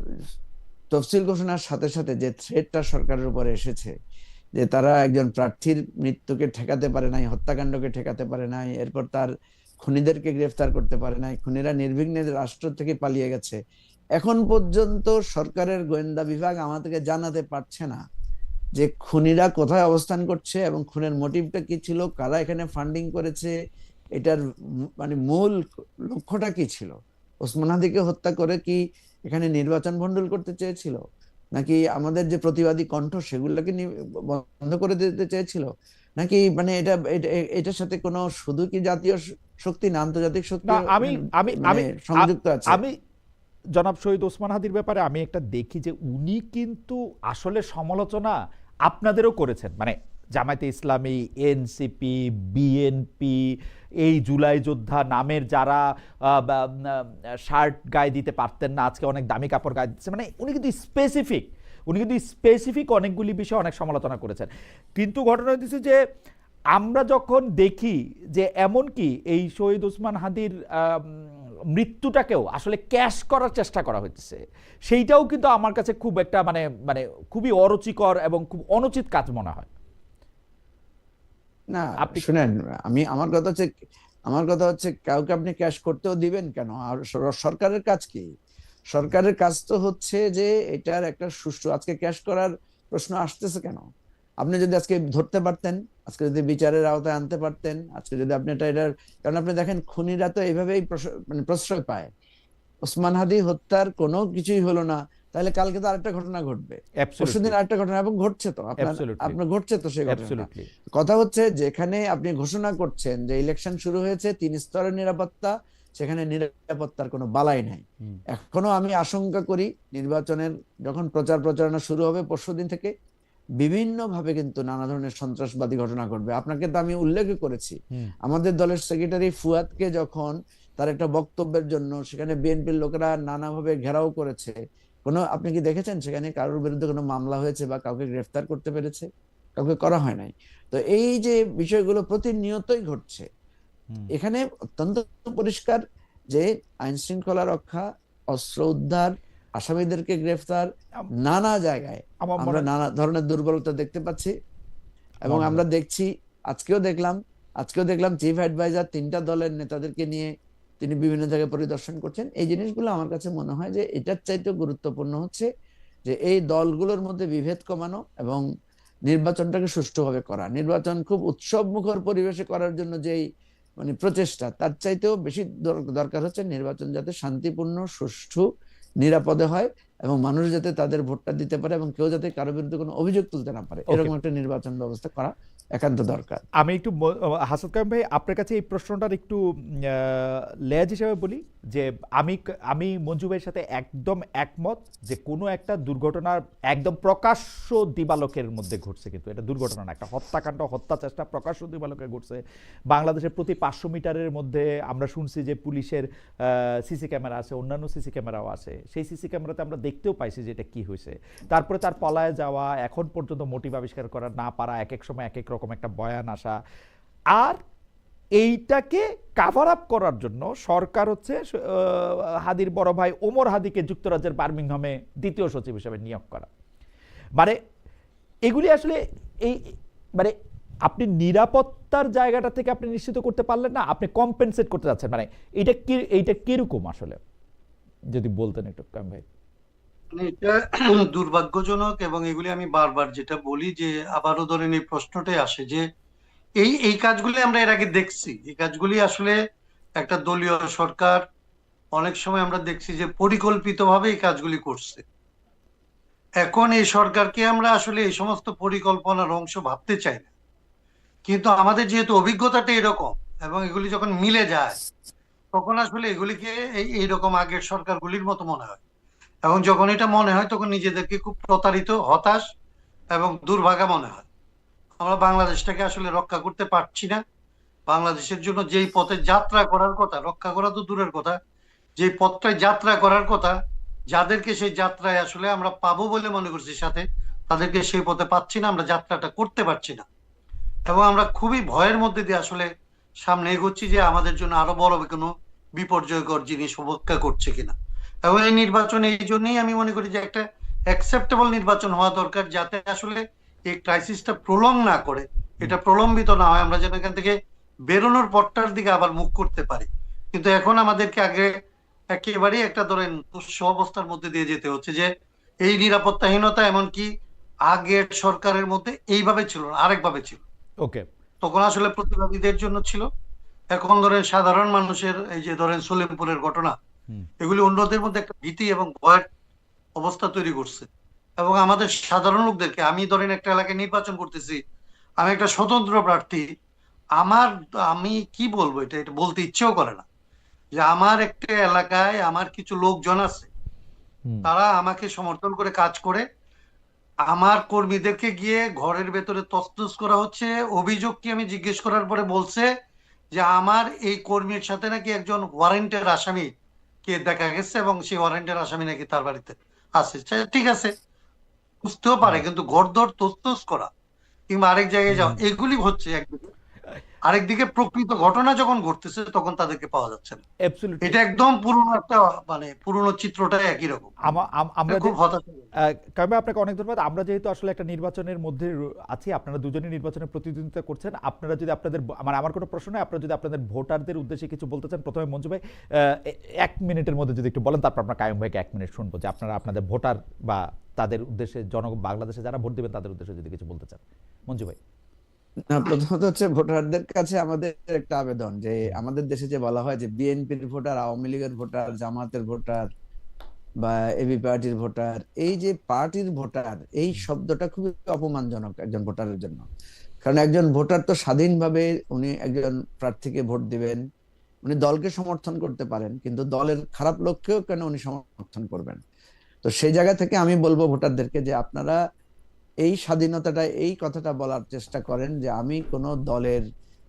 তফসিল ঘোষণার সাথে সাথে যে থ্রেটটা সরকারের উপরে এসেছে, যে তারা একজন প্রার্থীর মৃত্যুকে ঠেকাতে পারে নাই, হত্যাকাণ্ডকে ঠেকাতে পারে নাই, এরপর তার খুনিদেরকে গ্রেফতার করতে পারে নাই, খুনিরা নির্বিঘ্নে রাষ্ট্র থেকে পালিয়ে গেছে, এখন পর্যন্ত সরকারের গোয়েন্দা বিভাগ আমাদেরকে জানাতে পারছে না যে খুনিরা কোথায় অবস্থান করছে এবং খুনের মোটিভটা কি ছিল, কারা এখানে ফান্ডিং করেছে, এটার মানে মূল লক্ষ্যটা কি ছিল। ওসমান হাদিকে হত্যা করে কি এখানে নির্বাচন ভণ্ডুল করতে চেয়েছিল, নাকি আমাদের যে প্রতিবাদী কণ্ঠ সেগুলোকে বন্ধ করে দিতে চেয়েছিল, নাকি মানে এটার সাথে কোনো শুধু কি জাতীয় শক্তি না আন্তর্জাতিক শক্তি না, আমি আমি মানে আমি সংযুক্ত আছে? আমি জনাব শহীদ ওসমান হাদির ব্যাপারে আমি একটা দেখি যে উনি কিন্তু আসলে সমালোচনা আপনাদেরও করেছেন, মানে জামায়াতে ইসলামী, এনসিপি, বিএনপি, এই জুলাই যোদ্ধা নামের যারা শার্ট গায়ে দিতে পারতেন না, আজকে অনেক দামি কাপড় গায়ে দিচ্ছে, মানে উনি কিন্তু স্পেসিফিক অনেকগুলি বিষয়ে অনেক সমালোচনা করেছেন। কিন্তু ঘটনা হচ্ছে যে আমরা যখন দেখি যে এমনকি এই শহীদ ওসমান হাদির মৃত্যুটাকেও আসলে ক্যাশ করার চেষ্টা করা হচ্ছে, সেইটাও কিন্তু আমার কাছে খুব একটা মানে মানে খুবই অরুচিকর এবং খুব অনুচিত কাজ মনে হয়। না, আপনি শুনেন, আমার কথা হচ্ছে কাউকে আপনি ক্যাশ করতেও দিবেন কেন? আর সরকারের কাজ কি? সরকারের কাজ তো হচ্ছে যে এটার একটা সুষ্ঠু, আজকে ক্যাশ করার প্রশ্ন আসতেছে কেন? আপনি যদি আজকে ধরতে পারতেন, আজকে যদি বিচারের আওতায় আনতে পারতেন, আজকে যদি আপনি এটার, কারণ আপনি দেখেন খুনিরা তো এইভাবেই মানে প্রশ্রয় পায়। ওসমান হাদি হত্যার কোনো কিছুই হলো না, তাহলে কালকে তো আরেকটা ঘটনা ঘটবে, অ্যাবসলিউটলি পরশুদিন আরেকটা ঘটনা, এবং ঘটছে তো অ্যাবসলিউটলি আপনার ঘটছে তো সেই ঘটনাটা। অ্যাবসলিউটলি কথা হচ্ছে যেখানে আপনি ঘোষণা করছেন যে ইলেকশন শুরু হয়েছে 3 স্তরের নিরাপত্তা, সেখানে নিরাপত্তার কোনো বালাই নাই। এখনো আমি আশঙ্কা করি নির্বাচনের যখন প্রচার প্রচারণা শুরু হবে পরশুদিন থেকে, বিভিন্ন ভাবে কিন্তু নানা ধরনের সন্ত্রাসবাদী ঘটনা ঘটবে। আপনাকে তো আমি উল্লেখ করেছি, আমাদের দলের সেক্রেটারি ফুয়াদকে যখন তার একটা বক্তব্যের জন্য সেখানে বিএনপির লোকেরা নানাভাবে ঘেরাও করেছে, আপনি কি দেখেছেন সেখানে কারোর বিরুদ্ধে কোনো মামলা হয়েছে বা কাউকে গ্রেফতার করতে পেরেছে? কাউকে করা হয় নাই। তো এই যে বিষয়গুলো প্রতিনিয়তই ঘটছে, এখানে অত্যন্ত পরিষ্কার যে আইন শৃঙ্খলা রক্ষা, অস্ত্র উদ্ধার, আসামিদেরকে গ্রেফতার, আম- নানা জায়গায় আমার আমরা মনে নানা ধরনের দুর্বলতা দেখতে পাচ্ছি। এবং আমার আমরা দেখছি, আজকেও দেখলাম চিফ অ্যাডভাইজার 3টা দলের নেতাদেরকে নিয়ে তিনি বিভিন্ন জায়গায় পরিদর্শন করছেন। এই জিনিসগুলো আমার কাছে মনে হয় যে এটার চাইতে গুরুত্বপূর্ণ হচ্ছে যে এই দলগুলোর মধ্যে বিভেদ কমানো এবং নির্বাচনটাকে সুষ্ঠুভাবে করা। নির্বাচন খুব উৎসব মুখর পরিবেশে করার জন্য যেই প্রচেষ্টা, তার চাইতেও বেশি দরকার হচ্ছে নির্বাচন যাতে শান্তিপূর্ণ, সুষ্ঠু, নিরাপদে হয় এবং মানুষ যাতে তাদের ভোটটা দিতে পারে এবং কেউ যাতে কারো বিরুদ্ধে কোনো অভিযোগ তুলতে না পারে, ওকে, এরকম একটা নির্বাচন ব্যবস্থা করা একান্ত দরকার। আমি একটু হাসান কাইম ভাই আপনার কাছে এই প্রশ্নটার একটু লেজ হিসেবে বলি যে আমি আমি মঞ্জু ভাইয়ের সাথে একদম একমত যে কোনো একটা দুর্ঘটনার একদম প্রকাশ্য দিবালোকের মধ্যে ঘটছে, কিন্তু এটা দুর্ঘটনা না, একটা হত্যাকাণ্ড, হত্যা চেষ্টা প্রকাশ্য দিবালোকে ঘটছে। বাংলাদেশের প্রতি 500 মিটারের মধ্যে আমরা শুনছি যে পুলিশের সিসি ক্যামেরা আছে, অন্যান্য সিসি ক্যামেরাও আছে। সেই সিসি ক্যামেরাতে আমরা দেখতেও পাইছি যে এটা কি হয়েছে। তারপরে তার পলায়ে যাওয়া, এখন পর্যন্ত মোটিভ আবিষ্কার করা না পারা, এক এক সময় এক এক রকম একটা বয়ান আসা, আর এইটাকে কাভার আপ করার জন্য সরকার হচ্ছে হাদির বড় ভাই ওমর হাদিকে যুক্তরাজ্যের বার্মিংহামে দ্বিতীয় সচিব হিসেবে নিয়োগ করা। মানে এগুলি আসলে এই মানে আপনি নিরাপত্তার জায়গাটা থেকে আপনি নিশ্চিত করতে পারলেন না, আপনি কম্পেনসেট করতে যাচ্ছেন। মানে এইটা কিরকম আসলে যদি বলতেন একটু কাম ভাই। মানে এটা দুর্ভাগ্যজনক, এবং এগুলি আমি বারবার যেটা বলি যে আবারও ধরেন এই প্রশ্নটাই আসে যে এই কাজগুলি আমরা এর আগে দেখছি। এই কাজগুলি আসলে একটা দলীয় সরকার অনেক সময় আমরা দেখছি যে পরিকল্পিতভাবে এই কাজগুলি করছে। এখন এই সরকারকে আমরা আসলে এই সমস্ত পরিকল্পনার অংশ ভাবতে চাই না, কিন্তু আমাদের যেহেতু অভিজ্ঞতাটা এরকম এবং এগুলি যখন মিলে যায় তখন আসলে এগুলিকে এইরকম আগের সরকারগুলির মতো মনে হয়, এবং যখন এটা মনে হয় তখন নিজেদেরকে খুব প্রতারিত, হতাশ এবং দুর্ভাগা মনে হয়। আমরা বাংলাদেশটাকে আসলে রক্ষা করতে পারছি না। বাংলাদেশের জন্য যেই পথে যাত্রা করার কথা, রক্ষা করা তো দূরের কথা, যে পথটায় যাত্রা করার কথা, যাদেরকে সেই যাত্রায় আসলে আমরা পাবো বলে মনে করছি সাথে, তাদেরকে সেই পথে পাচ্ছি না, আমরা যাত্রাটা করতে পারছি না। এবং আমরা খুবই ভয়ের মধ্যে দিয়ে আসলে সামনে এগোচ্ছি যে আমাদের জন্য আরো বড় কোনো বিপর্যয়কর জিনিস অপেক্ষা করছে কিনা। এবং এই নির্বাচন এই জন্যই আমি মনে করি যে একটা অ্যাকসেপ্টেবল নির্বাচন হওয়া দরকার, যাতে আসলে এই ক্রাইসিসটা প্রলং না করে, এটা প্রলম্বিত না হয়, আমরা যেন এখান থেকে বেরোনোর পথটার দিকে আবার মুখ করতে পারি। কিন্তু এখন আমাদেরকে আগে একেবারেই একটা ধরেন তুচ্ছ অবস্থার মধ্যে দিয়ে যেতে হচ্ছে যে এই নিরাপত্তাহীনতা এমনকি আগের সরকারের মধ্যে এইভাবে ছিল না, আরেকভাবে ছিল। ওকে, তখন আসলে প্রতিবাদীদের জন্য ছিল, এখন ধরেন সাধারণ মানুষের, এই যে ধরেন সলিমপুরের ঘটনা, এগুলি অন্যদের মধ্যে একটা ভীতি এবং ভয়ের অবস্থা তৈরি করছে। এবং আমাদের সাধারণ লোকদেরকে, আমি ধরেন একটা এলাকায় নির্বাচন করতেছি, আমি একটা স্বতন্ত্র প্রার্থী, আমার আমি কি বলবো, এটা এটা বলতে ইচ্ছেও করে না যে আমার একটা এলাকায় আমার কিছু লোকজন আছে, তারা আমাকে সমর্থন করে কাজ করে, আমার কর্মীদেরকে গিয়ে ঘরের ভেতরে তছনছ করা হচ্ছে। অভিযোগ কি আমি জিজ্ঞেস করার পরে বলছে যে আমার এই কর্মীর সাথে নাকি একজন ওয়ারেন্টের আসামি কে দেখা গেছে এবং সেই ওয়ারেন্টের আসামি নাকি তার বাড়িতে আছে। ঠিক আছে, বুঝতেও পারে, কিন্তু ঘরদর তছনছ করা কিংবা আরেক জায়গায় যাওয়া, এগুলি হচ্ছে একদিকে। আরেকদিকে প্রকৃত ঘটনা যখন ঘটতেছে তখন তাদেরকে পাওয়া যাচ্ছে না। অ্যাবসলিউটলি। এটা একদম পুরনো একটা, মানে পুরনো চিত্রটাই একই রকম। আমরা খুব হতাশ। কামে আপনাকে অনেক ধন্যবাদ। আমরা যেহেতু আসলে একটা নির্বাচনের মধ্যে আছি, আপনারা দুজনই নির্বাচনের প্রতিদ্বন্দ্বিতা করছেন, আপনারা যদি আপনাদের মানে আমার কোনো প্রশ্ন নেই, আপনারা যদি আপনাদের ভোটারদের উদ্দেশ্যে কিছু বলতে চান, প্রথমে মঞ্জু ভাই 1 মিনিটের মধ্যে যদি একটু বলেন, তারপর আমরা কায়ুম ভাইকে 1 মিনিট শুনবো যে আপনারা আপনাদের ভোটার বা তাদের উদ্দেশ্যে, বাংলাদেশে যারা ভোট দিবেন তাদের উদ্দেশ্যে যদি কিছু বলতে চান। মঞ্জু ভাই। না, প্রথমত হচ্ছে ভোটারদের কাছে আমাদের একটা আবেদন যে আমাদের দেশে যে বলা হয় যে বিএনপির ভোটার, আওয়ামী লীগের ভোটার, জামাতের ভোটার বা এবি পার্টির ভোটার, এই যে পার্টির ভোটার, এই শব্দটা খুবই অপমানজনক একজন ভোটারের জন্য। কারণ একজন ভোটার তো স্বাধীনভাবে উনি একজন প্রার্থীকে ভোট দিবেন, উনি দলকে সমর্থন করতে পারেন, কিন্তু দলের খারাপ লক্ষ্যেও কেন উনি সমর্থন করবেন? তো সেই জায়গা থেকে আমি বলবো ভোটারদেরকে যে আপনারা এই স্বাধীনতাটা, এই কথাটা বলার চেষ্টা করেন যে আমি কোনো দলের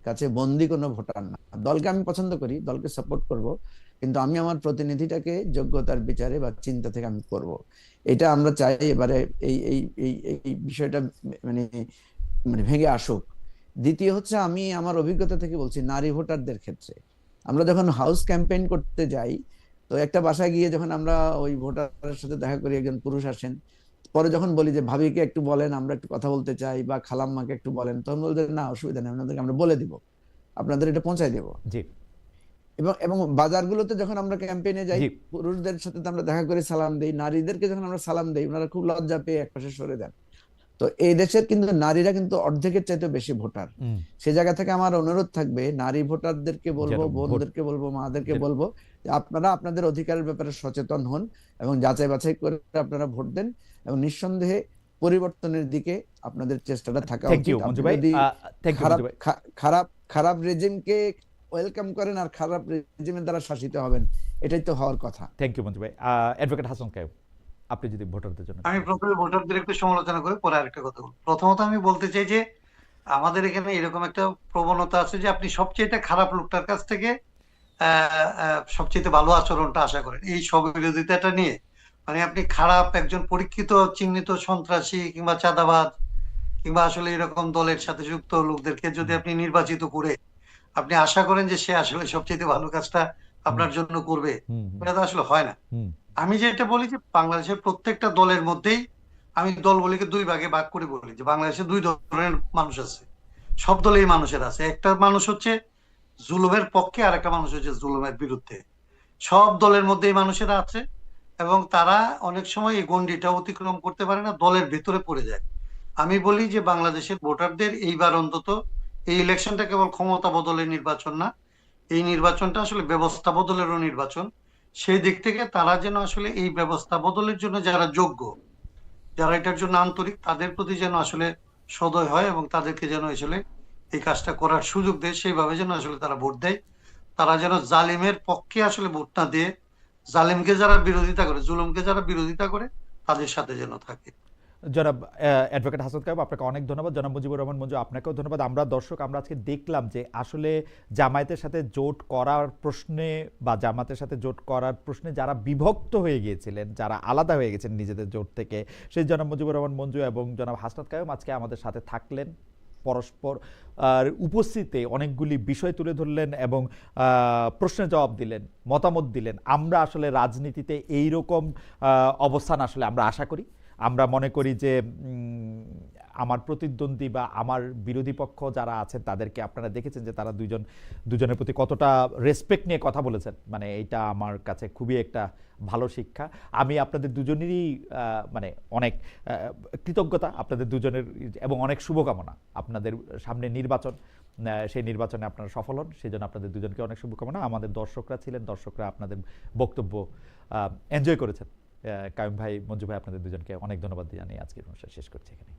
কাছে বন্দি কোনো ভোটার না। দলকে আমি পছন্দ করি, দলকে সাপোর্ট করব, কিন্তু আমি আমার প্রতিনিধিটাকে যোগ্যতার বিচারে বা চিন্তা থেকে আমি করব। এটা আমরা চাই এবারে এই এই এই এই বিষয়টা মানে মানে ভেঙে আসুক। দ্বিতীয় হচ্ছে, আমি আমার অভিজ্ঞতা থেকে বলছি, নারী ভোটারদের ক্ষেত্রে আমরা যখন হাউস ক্যাম্পেইন করতে যাই, তো একটা বাসায় গিয়ে যখন আমরা ওই ভোটারের সাথে দেখা করি, একজন পুরুষ আসেন, পরে যখন বলি যে ভাবিকে একটু বলেন, আমরা একটু কথা বলতে চাই, বা খালাম্মাকে একটু বলেন, তখন বলতে না অসুবিধা নেই, আপনাদেরকে আমরা বলে দিব, আপনাদের এটা পৌঁছায় দেবো। জি এবং এবং বাজারগুলোতে যখন আমরা ক্যাম্পেইনে যাই, জি পুরুষদের সাথে তো আমরা দেখা করে সালাম দেই, নারীদেরকে যখন আমরা সালাম দেই ওনারা খুব লজ্জা পেয়ে একপাশে সরে দেন। তো এই দেশের কিন্তু নারীরা কিন্তু অর্ধেকের চাইতে বেশি ভোটার। হুম, সে জায়গা থেকে আমার অনুরোধ থাকবে, নারী ভোটারদেরকে বলবো, যেন ভোট বোনদেরকে বলবো, মাদেরকে যেন- বলবো যে আপনারা আপনাদের অধিকারের ব্যাপারে সচেতন হন এবং যাচাই বাছাই করে আপনারা ভোট দেন, এবং নিঃসন্দেহে পরিবর্তনের দিকে আপনাদের চেষ্টাটা থাকা থ্যাংক উচিত। ইউ আপনি মঞ্জু ভাই, যদি থ্যাংক ইউ খারাপ মঞ্জু ভাই। খারাপ খারাপ রেজিমকে ওয়েলকাম করেন আর খারাপ রেজিমের দ্বারা শাসিত হবেন, এটাই তো হওয়ার কথা। থ্যাংক ইউ মঞ্জু ভাই। অ্যাডভোকেট হাসান কায়ুম, আপনি যদি ভোটারদের জন্য আমি কিছু বলেন। প্রথমে ভোটারদের একটু সমালোচনা করে পরে আরেকটা কথা বলবো। প্রথমত আমি বলতে চাই যে আমাদের এখানে এরকম একটা প্রবণতা আছে যে আপনি সবচেয়ে খারাপ লোকটার কাছ থেকে সবচেয়ে ভালো আচরণটা আশা করেন, এই স্ববিরোধিতাটা নিয়ে। মানে আপনি খারাপ একজন পরীক্ষিত চিহ্নিত সন্ত্রাসী কিংবা চাঁদাবাজ কিংবা আসলে এরকম দলের সাথে যুক্ত লোকদেরকে যদি হুম আপনি নির্বাচিত করে আপনি আশা করেন যে সে আসলে সবচেয়ে ভালো কাজটা হুম আপনার জন্য করবে, হুম হুম এটা তো আসলে হয় না। হুম আমি যেটা বলি যে বাংলাদেশের প্রত্যেকটা দলের মধ্যেই, আমি দলগুলিকে দুই ভাগে ভাগ করে বলি যে বাংলাদেশে দুই ধরনের মানুষ আছে, সব দলেই মানুষের আছে। একটা মানুষ হচ্ছে জুলুমের পক্ষে, আর একটা মানুষ হচ্ছে জুলুমের বিরুদ্ধে। সব দলের মধ্যেই মানুষেরা আছে, এবং তারা অনেক সময় এই গণ্ডিটা অতিক্রম করতে পারে না, দলের ভেতরে পড়ে যায়। আমি বলি যে বাংলাদেশের ভোটারদের এইবার অন্তত এই ইলেকশনটা কেবল ক্ষমতা বদলের নির্বাচন না, এই নির্বাচনটা আসলে ব্যবস্থা বদলেরও নির্বাচন। সেই দিক থেকে তারা যেন আসলে এই ব্যবস্থা বদলের জন্য যারা যোগ্য, যারা এটার জন্য আন্তরিক, তাদের প্রতি যেন আসলে সদয় হয় এবং তাদেরকে যেন আসলে এই কাজটা করার সুযোগ দেয়, সেইভাবে যেন আসলে তারা ভোট দেয়। তারা যেন জালিমের পক্ষে আসলে ভোট না দিয়ে জালিমকে যারা বিরোধিতা করে, জুলুমকে যারা বিরোধিতা করে, তাদের সাথে যেন থাকে। জনাব অ্যাডভোকেট হাসান কায়ুম, আপনাকে অনেক ধন্যবাদ। জনাব মুজিবুর রহমান মঞ্জু, আপনাকেও ধন্যবাদ। আমরা দর্শক, আমরা আজকে দেখলাম যে আসলে জামায়াতের সাথে জোট করার প্রশ্নে বা জামাতের সাথে জোট করার প্রশ্নে যারা বিভক্ত হয়ে গিয়েছিলেন, যারা আলাদা হয়ে গেছেন নিজেদের জোট থেকে, সেই জনাব মুজিবুর রহমান মঞ্জু এবং জনাব হাসনাত কায়ুম আজকে আমাদের সাথে থাকলেন, পরস্পর উপস্থিতে অনেকগুলি বিষয় তুলে ধরলেন এবং প্রশ্নের জবাব দিলেন, মতামত দিলেন। আমরা আসলে রাজনীতিতে এইরকম অবস্থান আসলে আমরা আশা করি। আমরা মনে করি যে আমার প্রতিদ্বন্দ্বী বা আমার বিরোধী পক্ষ যারা আছেন তাদেরকে আপনারা দেখেছেন যে তারা দুজনের প্রতি কতটা রেসপেক্ট নিয়ে কথা বলেছেন। মানে এইটা আমার কাছে খুবই একটা ভালো শিক্ষা। আমি আপনাদের দুজনেরই মানে অনেক কৃতজ্ঞতা আপনাদের দুজনের, এবং অনেক শুভকামনা। আপনাদের সামনে নির্বাচন, সেই নির্বাচনে আপনারা সফল হন, সেই জন্য আপনাদের দুজনকে অনেক শুভকামনা। আমাদের দর্শকরা ছিলেন, দর্শকরা আপনাদের বক্তব্য এনজয় করেছেন। কায়ুম ভাই, মঞ্জু ভাই, আপনাদের দুজনকে অনেক ধন্যবাদ জানিয়ে আজকের অনুষ্ঠান শেষ করছি এখানে।